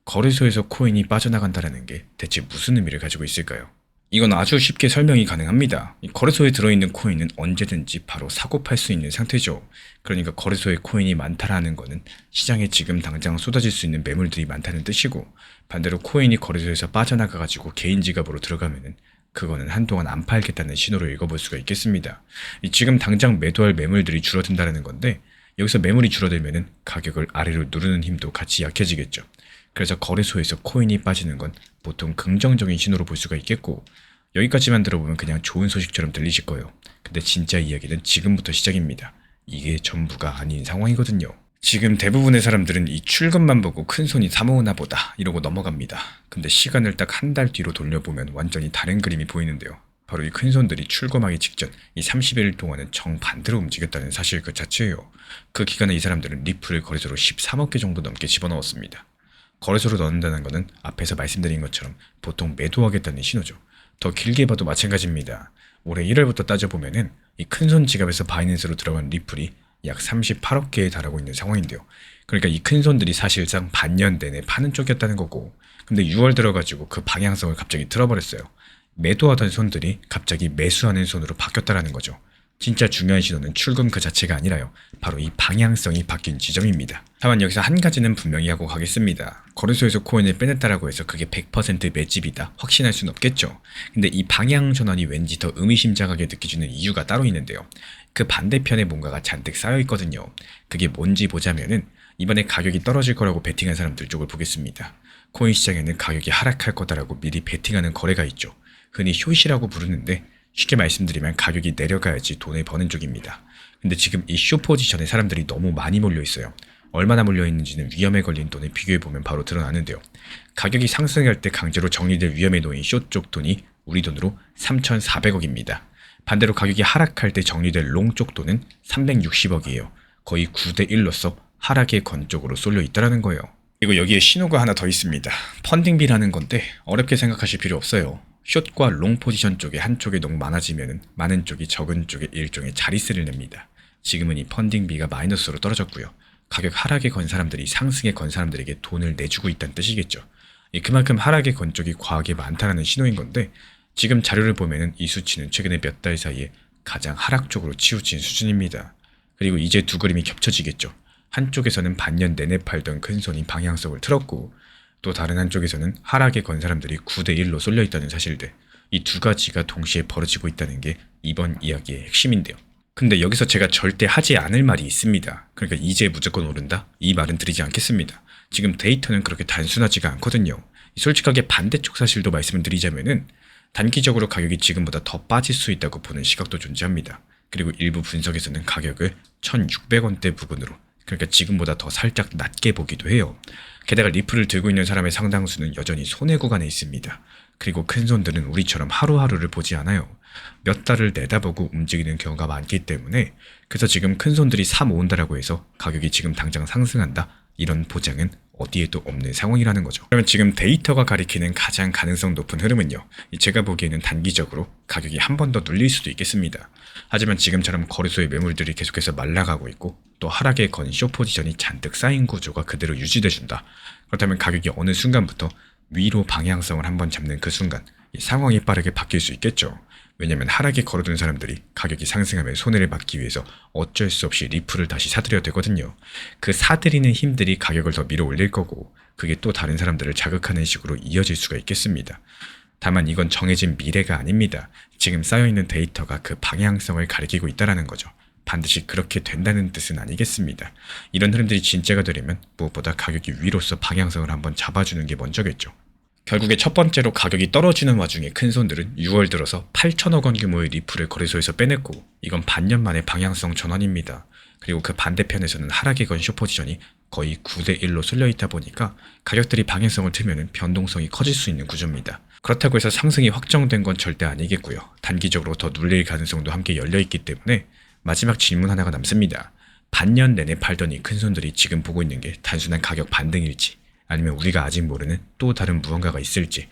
거래소에서 코인이 빠져나간다는 게 대체 무슨 의미를 가지고 있을까요? 이건 아주 쉽게 설명이 가능합니다. 이 거래소에 들어있는 코인은 언제든지 바로 사고 팔 수 있는 상태죠. 그러니까 거래소에 코인이 많다라는 거는 시장에 지금 당장 쏟아질 수 있는 매물들이 많다는 뜻이고 반대로 코인이 거래소에서 빠져나가가지고 개인 지갑으로 들어가면은 그거는 한동안 안 팔겠다는 신호로 읽어볼 수가 있겠습니다. 지금 당장 매도할 매물들이 줄어든다는 건데 여기서 매물이 줄어들면은 가격을 아래로 누르는 힘도 같이 약해지겠죠. 그래서 거래소에서 코인이 빠지는 건 보통 긍정적인 신호로 볼 수가 있겠고 여기까지만 들어보면 그냥 좋은 소식처럼 들리실 거예요. 근데 진짜 이야기는 지금부터 시작입니다. 이게 전부가 아닌 상황이거든요. 지금 대부분의 사람들은 이 출금만 보고 큰손이 사모으나 보다 이러고 넘어갑니다. 근데 시간을 딱 한 달 뒤로 돌려보면 완전히 다른 그림이 보이는데요. 바로 이 큰손들이 출금하기 직전 이 30일 동안은 정반대로 움직였다는 사실 그 자체예요. 그 기간에 이 사람들은 리플을 거래소로 13억 개 정도 넘게 집어넣었습니다. 거래소로 넣는다는 것은 앞에서 말씀드린 것처럼 보통 매도하겠다는 신호죠. 더 길게 봐도 마찬가지입니다. 올해 1월부터 따져보면은 이 큰손 지갑에서 바이낸스로 들어간 리플이 약 38억 개에 달하고 있는 상황인데요. 그러니까 이 큰손들이 사실상 반년 내내 파는 쪽이었다는 거고 근데 6월 들어가지고 그 방향성을 갑자기 틀어버렸어요. 매도하던 손들이 갑자기 매수하는 손으로 바뀌었다라는 거죠. 진짜 중요한 신호는 출금 그 자체가 아니라요. 바로 이 방향성이 바뀐 지점입니다. 다만 여기서 한 가지는 분명히 하고 가겠습니다. 거래소에서 코인을 빼냈다라고 해서 그게 100% 매집이다 확신할 수는 없겠죠. 근데 이 방향 전환이 왠지 더 의미심장하게 느껴지는 이유가 따로 있는데요. 그 반대편에 뭔가가 잔뜩 쌓여 있거든요. 그게 뭔지 보자면은 이번에 가격이 떨어질 거라고 베팅한 사람들 쪽을 보겠습니다. 코인 시장에는 가격이 하락할 거다라고 미리 베팅하는 거래가 있죠. 흔히 숏이라고 부르는데 쉽게 말씀드리면 가격이 내려가야지 돈을 버는 쪽입니다. 근데 지금 이 숏 포지션에 사람들이 너무 많이 몰려 있어요. 얼마나 몰려 있는지는 위험에 걸린 돈을 비교해보면 바로 드러나는데요. 가격이 상승할 때 강제로 정리될 위험에 놓인 숏 쪽 돈이 우리 돈으로 3,400억입니다. 반대로 가격이 하락할 때 정리될 롱 쪽 돈은 360억이에요. 거의 9대 1로서 하락의 건 쪽으로 쏠려 있다는 거예요. 그리고 여기에 신호가 하나 더 있습니다. 펀딩비라는 건데 어렵게 생각하실 필요 없어요. 숏과 롱 포지션 쪽에 한쪽이 너무 많아지면 많은 쪽이 적은 쪽에 일종의 자릿세를 냅니다. 지금은 이 펀딩비가 마이너스로 떨어졌고요. 가격 하락에 건 사람들이 상승에 건 사람들에게 돈을 내주고 있다는 뜻이겠죠. 그만큼 하락에 건 쪽이 과하게 많다는 신호인 건데 지금 자료를 보면 이 수치는 최근에 몇 달 사이에 가장 하락 쪽으로 치우친 수준입니다. 그리고 이제 두 그림이 겹쳐지겠죠. 한쪽에서는 반년 내내 팔던 큰손이 방향성을 틀었고 또 다른 한쪽에서는 하락에 건 사람들이 9대 1로 쏠려 있다는 사실들. 이 두 가지가 동시에 벌어지고 있다는 게 이번 이야기의 핵심인데요. 근데 여기서 제가 절대 하지 않을 말이 있습니다. 그러니까 이제 무조건 오른다? 이 말은 드리지 않겠습니다. 지금 데이터는 그렇게 단순하지가 않거든요. 솔직하게 반대쪽 사실도 말씀을 드리자면은 단기적으로 가격이 지금보다 더 빠질 수 있다고 보는 시각도 존재합니다. 그리고 일부 분석에서는 가격을 1,600원대 부근으로 그러니까 지금보다 더 살짝 낮게 보기도 해요. 게다가 리플을 들고 있는 사람의 상당수는 여전히 손해 구간에 있습니다. 그리고 큰손들은 우리처럼 하루하루를 보지 않아요. 몇 달을 내다보고 움직이는 경우가 많기 때문에 그래서 지금 큰손들이 사 모은다라고 해서 가격이 지금 당장 상승한다? 이런 보장은 어디에도 없는 상황이라는 거죠. 그러면 지금 데이터가 가리키는 가장 가능성 높은 흐름은요. 제가 보기에는 단기적으로 가격이 한 번 더 눌릴 수도 있겠습니다. 하지만 지금처럼 거래소의 매물들이 계속해서 말라가고 있고 또 하락에 건 숏 포지션이 잔뜩 쌓인 구조가 그대로 유지돼준다. 그렇다면 가격이 어느 순간부터 위로 방향성을 한번 잡는 그 순간 이 상황이 빠르게 바뀔 수 있겠죠. 왜냐면 하락에 걸어둔 사람들이 가격이 상승하면 손해를 막기 위해서 어쩔 수 없이 리플을 다시 사들여야 되거든요. 그 사들이는 힘들이 가격을 더 밀어 올릴 거고 그게 또 다른 사람들을 자극하는 식으로 이어질 수가 있겠습니다. 다만 이건 정해진 미래가 아닙니다. 지금 쌓여있는 데이터가 그 방향성을 가리키고 있다는 거죠. 반드시 그렇게 된다는 뜻은 아니겠습니다. 이런 흐름들이 진짜가 되려면 무엇보다 가격이 위로서 방향성을 한번 잡아주는 게 먼저겠죠. 결국에 첫 번째로 가격이 떨어지는 와중에 큰손들은 6월 들어서 8천억 원 규모의 리플을 거래소에서 빼냈고 이건 반년 만의 방향성 전환입니다. 그리고 그 반대편에서는 하락에 건 슈퍼지션이 거의 9대1로 쏠려있다 보니까 가격들이 방향성을 틀면 변동성이 커질 수 있는 구조입니다. 그렇다고 해서 상승이 확정된 건 절대 아니겠고요. 단기적으로 더 눌릴 가능성도 함께 열려있기 때문에 마지막 질문 하나가 남습니다. 반년 내내 팔던 이 큰손들이 지금 보고 있는 게 단순한 가격 반등일지 아니면 우리가 아직 모르는 또 다른 무언가가 있을지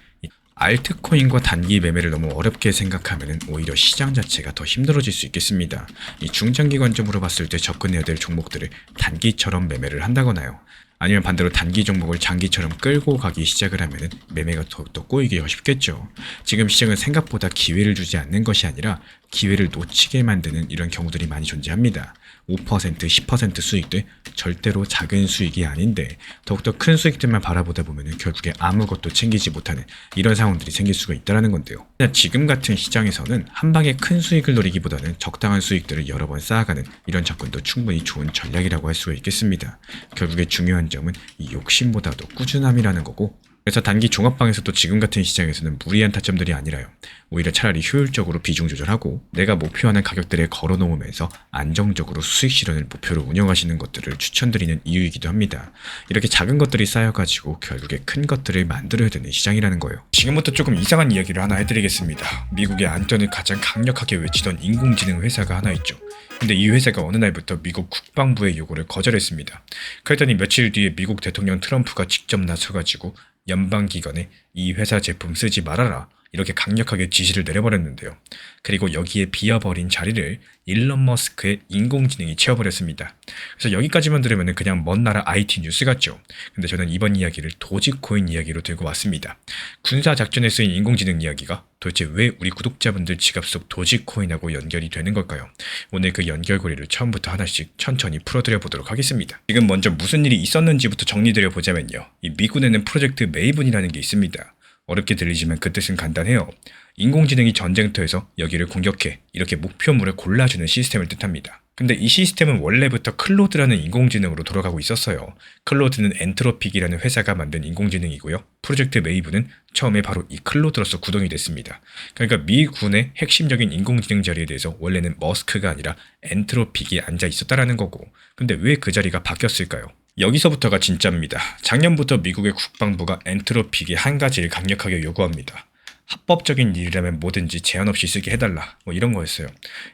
알트코인과 단기 매매를 너무 어렵게 생각하면 오히려 시장 자체가 더 힘들어질 수 있겠습니다. 이 중장기 관점으로 봤을 때 접근해야 될 종목들을 단기처럼 매매를 한다거나요. 아니면 반대로 단기 종목을 장기처럼 끌고 가기 시작을 하면 매매가 더욱더 꼬이기가 쉽겠죠. 지금 시장은 생각보다 기회를 주지 않는 것이 아니라 기회를 놓치게 만드는 이런 경우들이 많이 존재합니다. 5%, 10% 수익들 절대로 작은 수익이 아닌데 더욱더 큰 수익들만 바라보다 보면 결국에 아무것도 챙기지 못하는 이런 상황들이 생길 수가 있다는 건데요. 지금 같은 시장에서는 한 방에 큰 수익을 노리기보다는 적당한 수익들을 여러 번 쌓아가는 이런 접근도 충분히 좋은 전략이라고 할 수가 있겠습니다. 결국에 중요한 점은 이 욕심보다도 꾸준함이라는 거고 그래서 단기 종합방에서도 지금 같은 시장에서는 무리한 타점들이 아니라요. 오히려 차라리 효율적으로 비중 조절하고 내가 목표하는 가격들에 걸어놓으면서 안정적으로 수익 실현을 목표로 운영하시는 것들을 추천드리는 이유이기도 합니다. 이렇게 작은 것들이 쌓여가지고 결국에 큰 것들을 만들어야 되는 시장이라는 거예요. 지금부터 조금 이상한 이야기를 하나 해드리겠습니다. 미국의 안전을 가장 강력하게 외치던 인공지능 회사가 하나 있죠. 근데 이 회사가 어느 날부터 미국 국방부의 요구를 거절했습니다. 그랬더니 며칠 뒤에 미국 대통령 트럼프가 직접 나서가지고 연방기관에 이 회사 제품 쓰지 말아라 이렇게 강력하게 지시를 내려버렸는데요. 그리고 여기에 비어버린 자리를 일론 머스크의 인공지능이 채워버렸습니다. 그래서 여기까지만 들으면 그냥 먼 나라 IT 뉴스 같죠. 근데 저는 이번 이야기를 도지코인 이야기로 들고 왔습니다. 군사작전에 쓰인 인공지능 이야기가 도대체 왜 우리 구독자분들 지갑 속 도지코인하고 연결이 되는 걸까요? 오늘 그 연결고리를 처음부터 하나씩 천천히 풀어드려 보도록 하겠습니다. 지금 먼저 무슨 일이 있었는지부터 정리드려 보자면요. 이 미군에는 프로젝트 메이븐이라는 게 있습니다. 어렵게 들리지만 그 뜻은 간단해요. 인공지능이 전쟁터에서 여기를 공격해 이렇게 목표물을 골라주는 시스템을 뜻합니다. 근데 이 시스템은 원래부터 클로드라는 인공지능으로 돌아가고 있었어요. 클로드는 엔트로픽이라는 회사가 만든 인공지능이고요. 프로젝트 메이븐은 처음에 바로 이 클로드로서 구동이 됐습니다. 그러니까 미군의 핵심적인 인공지능 자리에 대해서 원래는 머스크가 아니라 엔트로픽이 앉아 있었다라는 거고 근데 왜 그 자리가 바뀌었을까요? 여기서부터가 진짜입니다. 작년부터 미국의 국방부가 엔트로픽이 한 가지를 강력하게 요구합니다. 합법적인 일이라면 뭐든지 제한 없이 쓰게 해달라 뭐 이런 거였어요.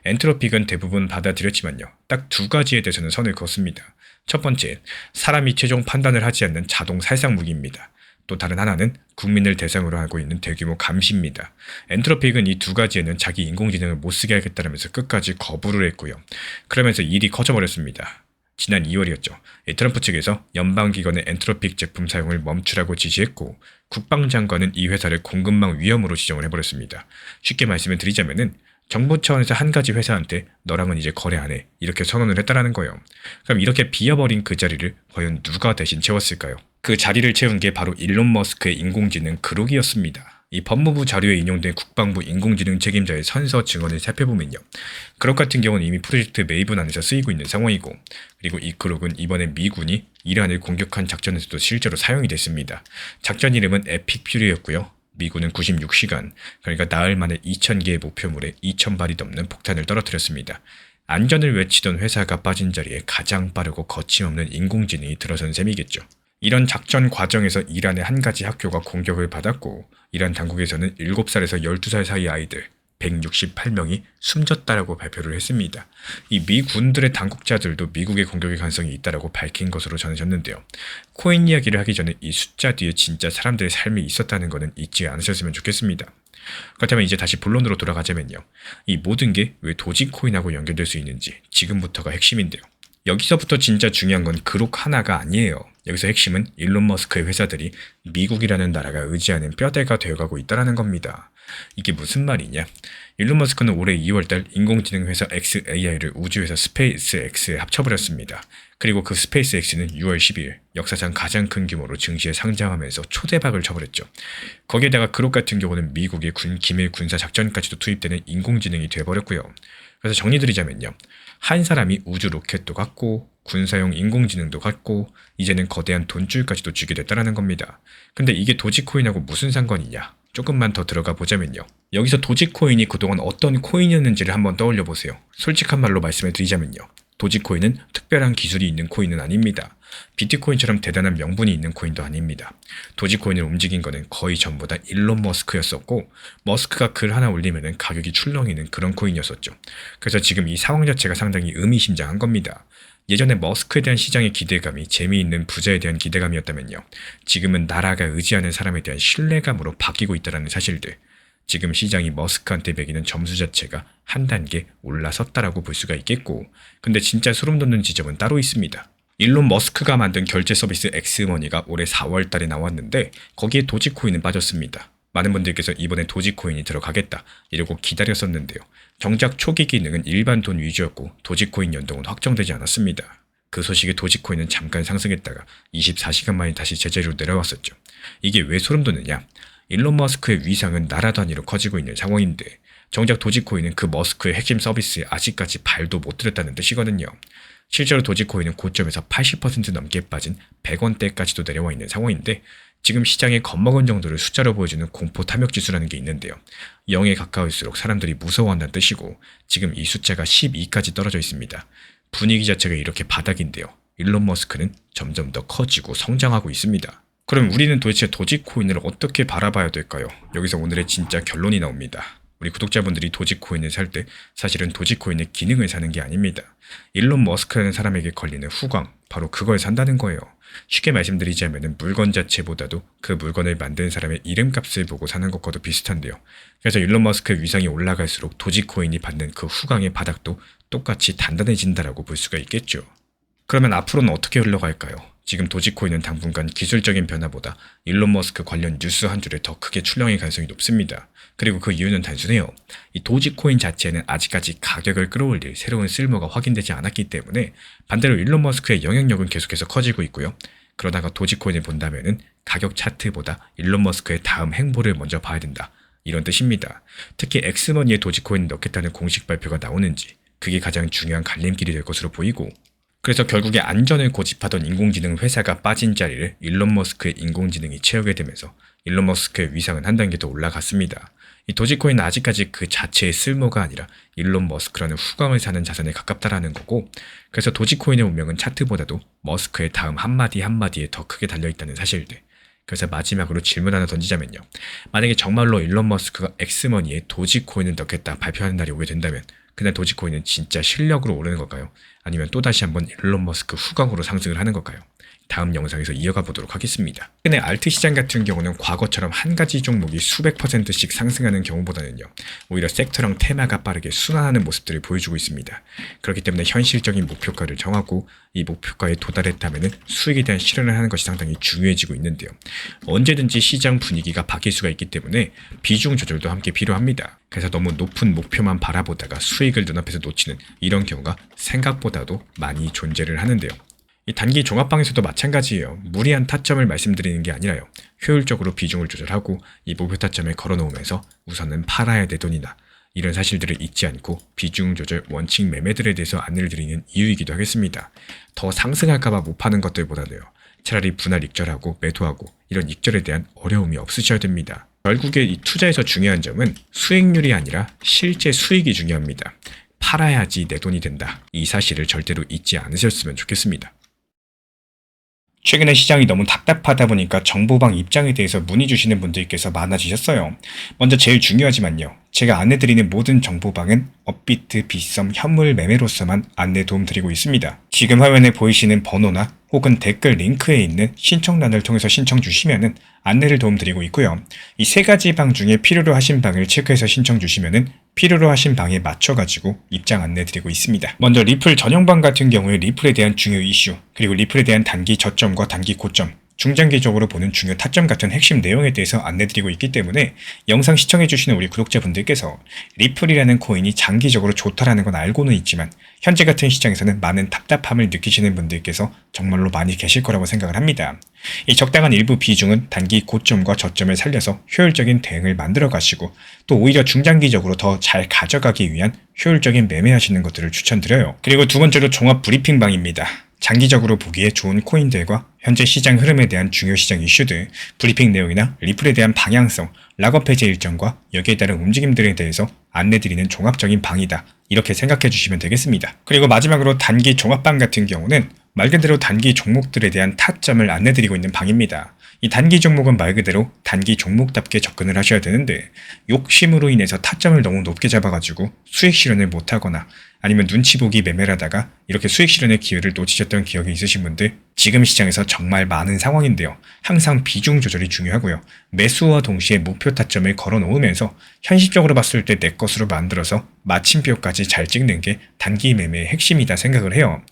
엔트로픽은 대부분 받아들였지만요. 딱 두 가지에 대해서는 선을 그었습니다. 첫 번째, 사람이 최종 판단을 하지 않는 자동 살상 무기입니다. 또 다른 하나는 국민을 대상으로 하고 있는 대규모 감시입니다. 엔트로픽은 이 두 가지에는 자기 인공지능을 못 쓰게 하겠다면서 끝까지 거부를 했고요. 그러면서 일이 커져버렸습니다. 지난 2월이었죠. 트럼프 측에서 연방기관의 엔트로픽 제품 사용을 멈추라고 지시했고 국방장관은 이 회사를 공급망 위험으로 지정을 해버렸습니다. 쉽게 말씀을 드리자면은 정부 차원에서 한 가지 회사한테 너랑은 이제 거래 안 해 이렇게 선언을 했다라는 거예요. 그럼 이렇게 비어버린 그 자리를 과연 누가 대신 채웠을까요? 그 자리를 채운 게 바로 일론 머스크의 인공지능 그록이었습니다. 이 법무부 자료에 인용된 국방부 인공지능 책임자의 선서 증언을 살펴보면요. 그록 같은 경우는 이미 프로젝트 메이븐 안에서 쓰이고 있는 상황이고 그리고 이 그록은 이번에 미군이 이란을 공격한 작전에서도 실제로 사용이 됐습니다. 작전 이름은 에픽 퓨리였고요. 미군은 96시간, 그러니까 나흘 만에 2,000개의 목표물에 2,000발이 넘는 폭탄을 떨어뜨렸습니다. 안전을 외치던 회사가 빠진 자리에 가장 빠르고 거침없는 인공지능이 들어선 셈이겠죠. 이런 작전 과정에서 이란의 한 가지 학교가 공격을 받았고 이란 당국에서는 7살에서 12살 사이 아이들 168명이 숨졌다라고 발표를 했습니다. 이 미군들의 당국자들도 미국의 공격의 가능성이 있다라고 밝힌 것으로 전해졌는데요. 코인 이야기를 하기 전에 이 숫자 뒤에 진짜 사람들의 삶이 있었다는 것은 잊지 않으셨으면 좋겠습니다. 그렇다면 이제 다시 본론으로 돌아가자면요. 이 모든 게 왜 도지코인하고 연결될 수 있는지 지금부터가 핵심인데요. 여기서부터 진짜 중요한 건 그록 하나가 아니에요. 여기서 핵심은 일론 머스크의 회사들이 미국이라는 나라가 의지하는 뼈대가 되어가고 있다는 겁니다. 이게 무슨 말이냐? 일론 머스크는 올해 2월달 인공지능 회사 xAI를 우주회사 스페이스X에 합쳐버렸습니다. 그리고 그 스페이스X는 6월 12일 역사상 가장 큰 규모로 증시에 상장하면서 초대박을 쳐버렸죠. 거기에다가 그록 같은 경우는 미국의 기밀 군사 작전까지도 투입되는 인공지능이 돼버렸고요. 그래서 정리드리자면요. 한 사람이 우주 로켓도 갖고 군사용 인공지능도 갖고 이제는 거대한 돈줄까지도 쥐게 됐다라는 겁니다. 근데 이게 도지코인하고 무슨 상관이냐? 조금만 더 들어가 보자면요. 여기서 도지코인이 그동안 어떤 코인이었는지를 한번 떠올려 보세요. 솔직한 말로 말씀을 드리자면요. 도지코인은 특별한 기술이 있는 코인은 아닙니다. 비트코인처럼 대단한 명분이 있는 코인도 아닙니다. 도지코인을 움직인 거는 거의 전부 다 일론 머스크였었고, 머스크가 글 하나 올리면은 가격이 출렁이는 그런 코인이었었죠. 그래서 지금 이 상황 자체가 상당히 의미심장한 겁니다. 예전에 머스크에 대한 시장의 기대감이 재미있는 부자에 대한 기대감이었다면요. 지금은 나라가 의지하는 사람에 대한 신뢰감으로 바뀌고 있다는 사실들. 지금 시장이 머스크한테 매기는 점수 자체가 한 단계 올라섰다라고 볼 수가 있겠고, 근데 진짜 소름 돋는 지점은 따로 있습니다. 일론 머스크가 만든 결제 서비스 엑스머니가 올해 4월 달에 나왔는데 거기에 도지코인은 빠졌습니다. 많은 분들께서 이번에 도지코인이 들어가겠다 이러고 기다렸었는데요. 정작 초기 기능은 일반 돈 위주였고 도지코인 연동은 확정되지 않았습니다. 그 소식에 도지코인은 잠깐 상승했다가 24시간 만에 다시 제자리로 내려왔었죠. 이게 왜 소름 돋느냐? 일론 머스크의 위상은 나라 단위로 커지고 있는 상황인데 정작 도지코인은 그 머스크의 핵심 서비스에 아직까지 발도 못 들였다는 뜻이거든요. 실제로 도지코인은 고점에서 80% 넘게 빠진 100원대까지도 내려와 있는 상황인데 지금 시장에 겁먹은 정도를 숫자로 보여주는 공포 탐욕지수라는 게 있는데요. 0에 가까울수록 사람들이 무서워한다는 뜻이고 지금 이 숫자가 12까지 떨어져 있습니다. 분위기 자체가 이렇게 바닥인데요. 일론 머스크는 점점 더 커지고 성장하고 있습니다. 그럼 우리는 도대체 도지코인을 어떻게 바라봐야 될까요? 여기서 오늘의 진짜 결론이 나옵니다. 우리 구독자분들이 도지코인을 살 때 사실은 도지코인의 기능을 사는 게 아닙니다. 일론 머스크라는 사람에게 걸리는 후광, 바로 그걸 산다는 거예요. 쉽게 말씀드리자면 물건 자체보다도 그 물건을 만든 사람의 이름값을 보고 사는 것과도 비슷한데요. 그래서 일론 머스크의 위상이 올라갈수록 도지코인이 받는 그 후광의 바닥도 똑같이 단단해진다라고 볼 수가 있겠죠. 그러면 앞으로는 어떻게 흘러갈까요? 지금 도지코인은 당분간 기술적인 변화보다 일론 머스크 관련 뉴스 한 줄에 더 크게 출렁일 가능성이 높습니다. 그리고 그 이유는 단순해요. 이 도지코인 자체는 아직까지 가격을 끌어올릴 새로운 쓸모가 확인되지 않았기 때문에 반대로 일론 머스크의 영향력은 계속해서 커지고 있고요. 그러다가 도지코인을 본다면은 가격 차트보다 일론 머스크의 다음 행보를 먼저 봐야 된다. 이런 뜻입니다. 특히 엑스머니에 도지코인을 넣겠다는 공식 발표가 나오는지 그게 가장 중요한 갈림길이 될 것으로 보이고 그래서 결국에 안전을 고집하던 인공지능 회사가 빠진 자리를 일론 머스크의 인공지능이 채우게 되면서 일론 머스크의 위상은 한 단계 더 올라갔습니다. 이 도지코인은 아직까지 그 자체의 쓸모가 아니라 일론 머스크라는 후광을 사는 자산에 가깝다라는 거고 그래서 도지코인의 운명은 차트보다도 머스크의 다음 한마디 한마디에 더 크게 달려있다는 사실들. 그래서 마지막으로 질문 하나 던지자면요. 만약에 정말로 일론 머스크가 엑스머니에 도지코인을 넣겠다 발표하는 날이 오게 된다면 그날 도지코인은 진짜 실력으로 오르는 걸까요? 아니면 또다시 한번 일론 머스크 후광으로 상승을 하는 걸까요? 다음 영상에서 이어가 보도록 하겠습니다. 최근에 알트 시장 같은 경우는 과거처럼 한 가지 종목이 수백 %씩 상승하는 경우보다는요. 오히려 섹터랑 테마가 빠르게 순환하는 모습들을 보여주고 있습니다. 그렇기 때문에 현실적인 목표가를 정하고 이 목표가에 도달했다면 수익에 대한 실현을 하는 것이 상당히 중요해지고 있는데요. 언제든지 시장 분위기가 바뀔 수가 있기 때문에 비중 조절도 함께 필요합니다. 그래서 너무 높은 목표만 바라보다가 수익을 눈앞에서 놓치는 이런 경우가 생각보다도 많이 존재를 하는데요. 이 단기 종합방에서도 마찬가지예요. 무리한 타점을 말씀드리는 게 아니라요. 효율적으로 비중을 조절하고 이 목표 타점에 걸어놓으면서 우선은 팔아야 될 돈이나 이런 사실들을 잊지 않고 비중 조절 원칙 매매들에 대해서 안내를 드리는 이유이기도 하겠습니다. 더 상승할까봐 못 파는 것들보다는요. 차라리 분할 익절하고 매도하고 이런 익절에 대한 어려움이 없으셔야 됩니다. 결국에 이 투자에서 중요한 점은 수익률이 아니라 실제 수익이 중요합니다. 팔아야지 내 돈이 된다. 이 사실을 절대로 잊지 않으셨으면 좋겠습니다. 최근에 시장이 너무 답답하다 보니까 정보방 입장에 대해서 문의 주시는 분들께서 많아지셨어요. 먼저 제일 중요하지만요. 제가 안내드리는 모든 정보방은 업비트, 빗썸, 현물 매매로서만 안내 도움드리고 있습니다. 지금 화면에 보이시는 번호나 혹은 댓글 링크에 있는 신청란을 통해서 신청 주시면은 안내를 도움드리고 있고요. 이 세 가지 방 중에 필요로 하신 방을 체크해서 신청 주시면은 필요로 하신 방에 맞춰가지고 입장 안내 드리고 있습니다. 먼저 리플 전용방 같은 경우에 리플에 대한 중요 이슈, 그리고 리플에 대한 단기 저점과 단기 고점, 중장기적으로 보는 중요 타점 같은 핵심 내용에 대해서 안내드리고 있기 때문에 영상 시청해주시는 우리 구독자분들께서 리플이라는 코인이 장기적으로 좋다라는 건 알고는 있지만 현재 같은 시장에서는 많은 답답함을 느끼시는 분들께서 정말로 많이 계실 거라고 생각을 합니다. 이 적당한 일부 비중은 단기 고점과 저점을 살려서 효율적인 대응을 만들어 가시고 또 오히려 중장기적으로 더 잘 가져가기 위한 효율적인 매매하시는 것들을 추천드려요. 그리고 두 번째로 종합 브리핑방입니다. 장기적으로 보기에 좋은 코인들과 현재 시장 흐름에 대한 중요 시장 이슈들, 브리핑 내용이나 리플에 대한 방향성, 락업 해제 일정과 여기에 따른 움직임들에 대해서 안내드리는 종합적인 방이다. 이렇게 생각해 주시면 되겠습니다. 그리고 마지막으로 단기 종합방 같은 경우는 말 그대로 단기 종목들에 대한 타점을 안내드리고 있는 방입니다. 이 단기 종목은 말 그대로 단기 종목답게 접근을 하셔야 되는데 욕심으로 인해서 타점을 너무 높게 잡아가지고 수익 실현을 못하거나 아니면 눈치 보기 매매를 하다가 이렇게 수익 실현의 기회를 놓치셨던 기억이 있으신 분들 지금 시장에서 정말 많은 상황인데요. 항상 비중 조절이 중요하고요. 매수와 동시에 목표 타점을 걸어 놓으면서 현실적으로 봤을 때 내 것으로 만들어서 마침표까지 잘 찍는 게 단기 매매의 핵심이다 생각을 해요.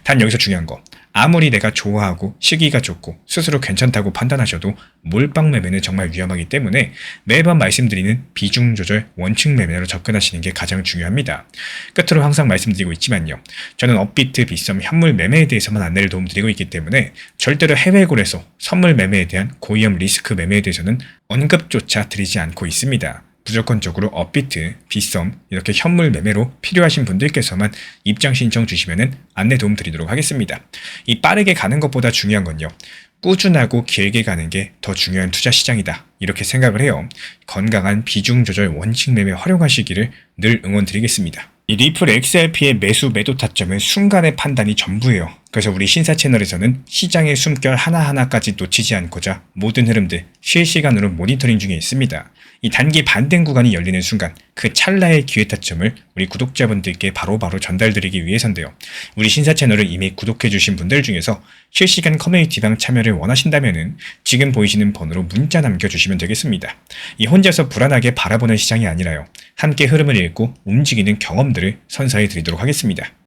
단 여기서 중요한 거. 아무리 내가 좋아하고 시기가 좋고 스스로 괜찮다고 판단하셔도 몰빵 매매는 정말 위험하기 때문에 매번 말씀드리는 비중 조절 원칙 매매로 접근하시는 게 가장 중요합니다. 끝으로 항상 말씀드리고 있지만요. 저는 업비트, 빗썸, 현물 매매에 대해서만 안내를 도움드리고 있기 때문에 절대로 해외골에서 선물 매매에 대한 고위험 리스크 매매에 대해서는 언급조차 드리지 않고 있습니다. 무조건적으로 업비트, 빗썸, 이렇게 현물 매매로 필요하신 분들께서만 입장 신청 주시면 안내 도움 드리도록 하겠습니다. 이 빠르게 가는 것보다 중요한 건요. 꾸준하고 길게 가는 게 더 중요한 투자 시장이다. 이렇게 생각을 해요. 건강한 비중 조절 원칙 매매 활용하시기를 늘 응원드리겠습니다. 이 리플 XRP의 매수 매도 타점은 순간의 판단이 전부예요. 그래서 우리 신사 채널에서는 시장의 숨결 하나하나까지 놓치지 않고자 모든 흐름들 실시간으로 모니터링 중에 있습니다. 이 단기 반등 구간이 열리는 순간 그 찰나의 기회 타점을 우리 구독자분들께 바로바로 전달드리기 위해서인데요. 우리 신사 채널을 이미 구독해주신 분들 중에서 실시간 커뮤니티방 참여를 원하신다면 지금 보이시는 번호로 문자 남겨주시면 되겠습니다. 이 혼자서 불안하게 바라보는 시장이 아니라요. 함께 흐름을 읽고 움직이는 경험들을 선사해 드리도록 하겠습니다.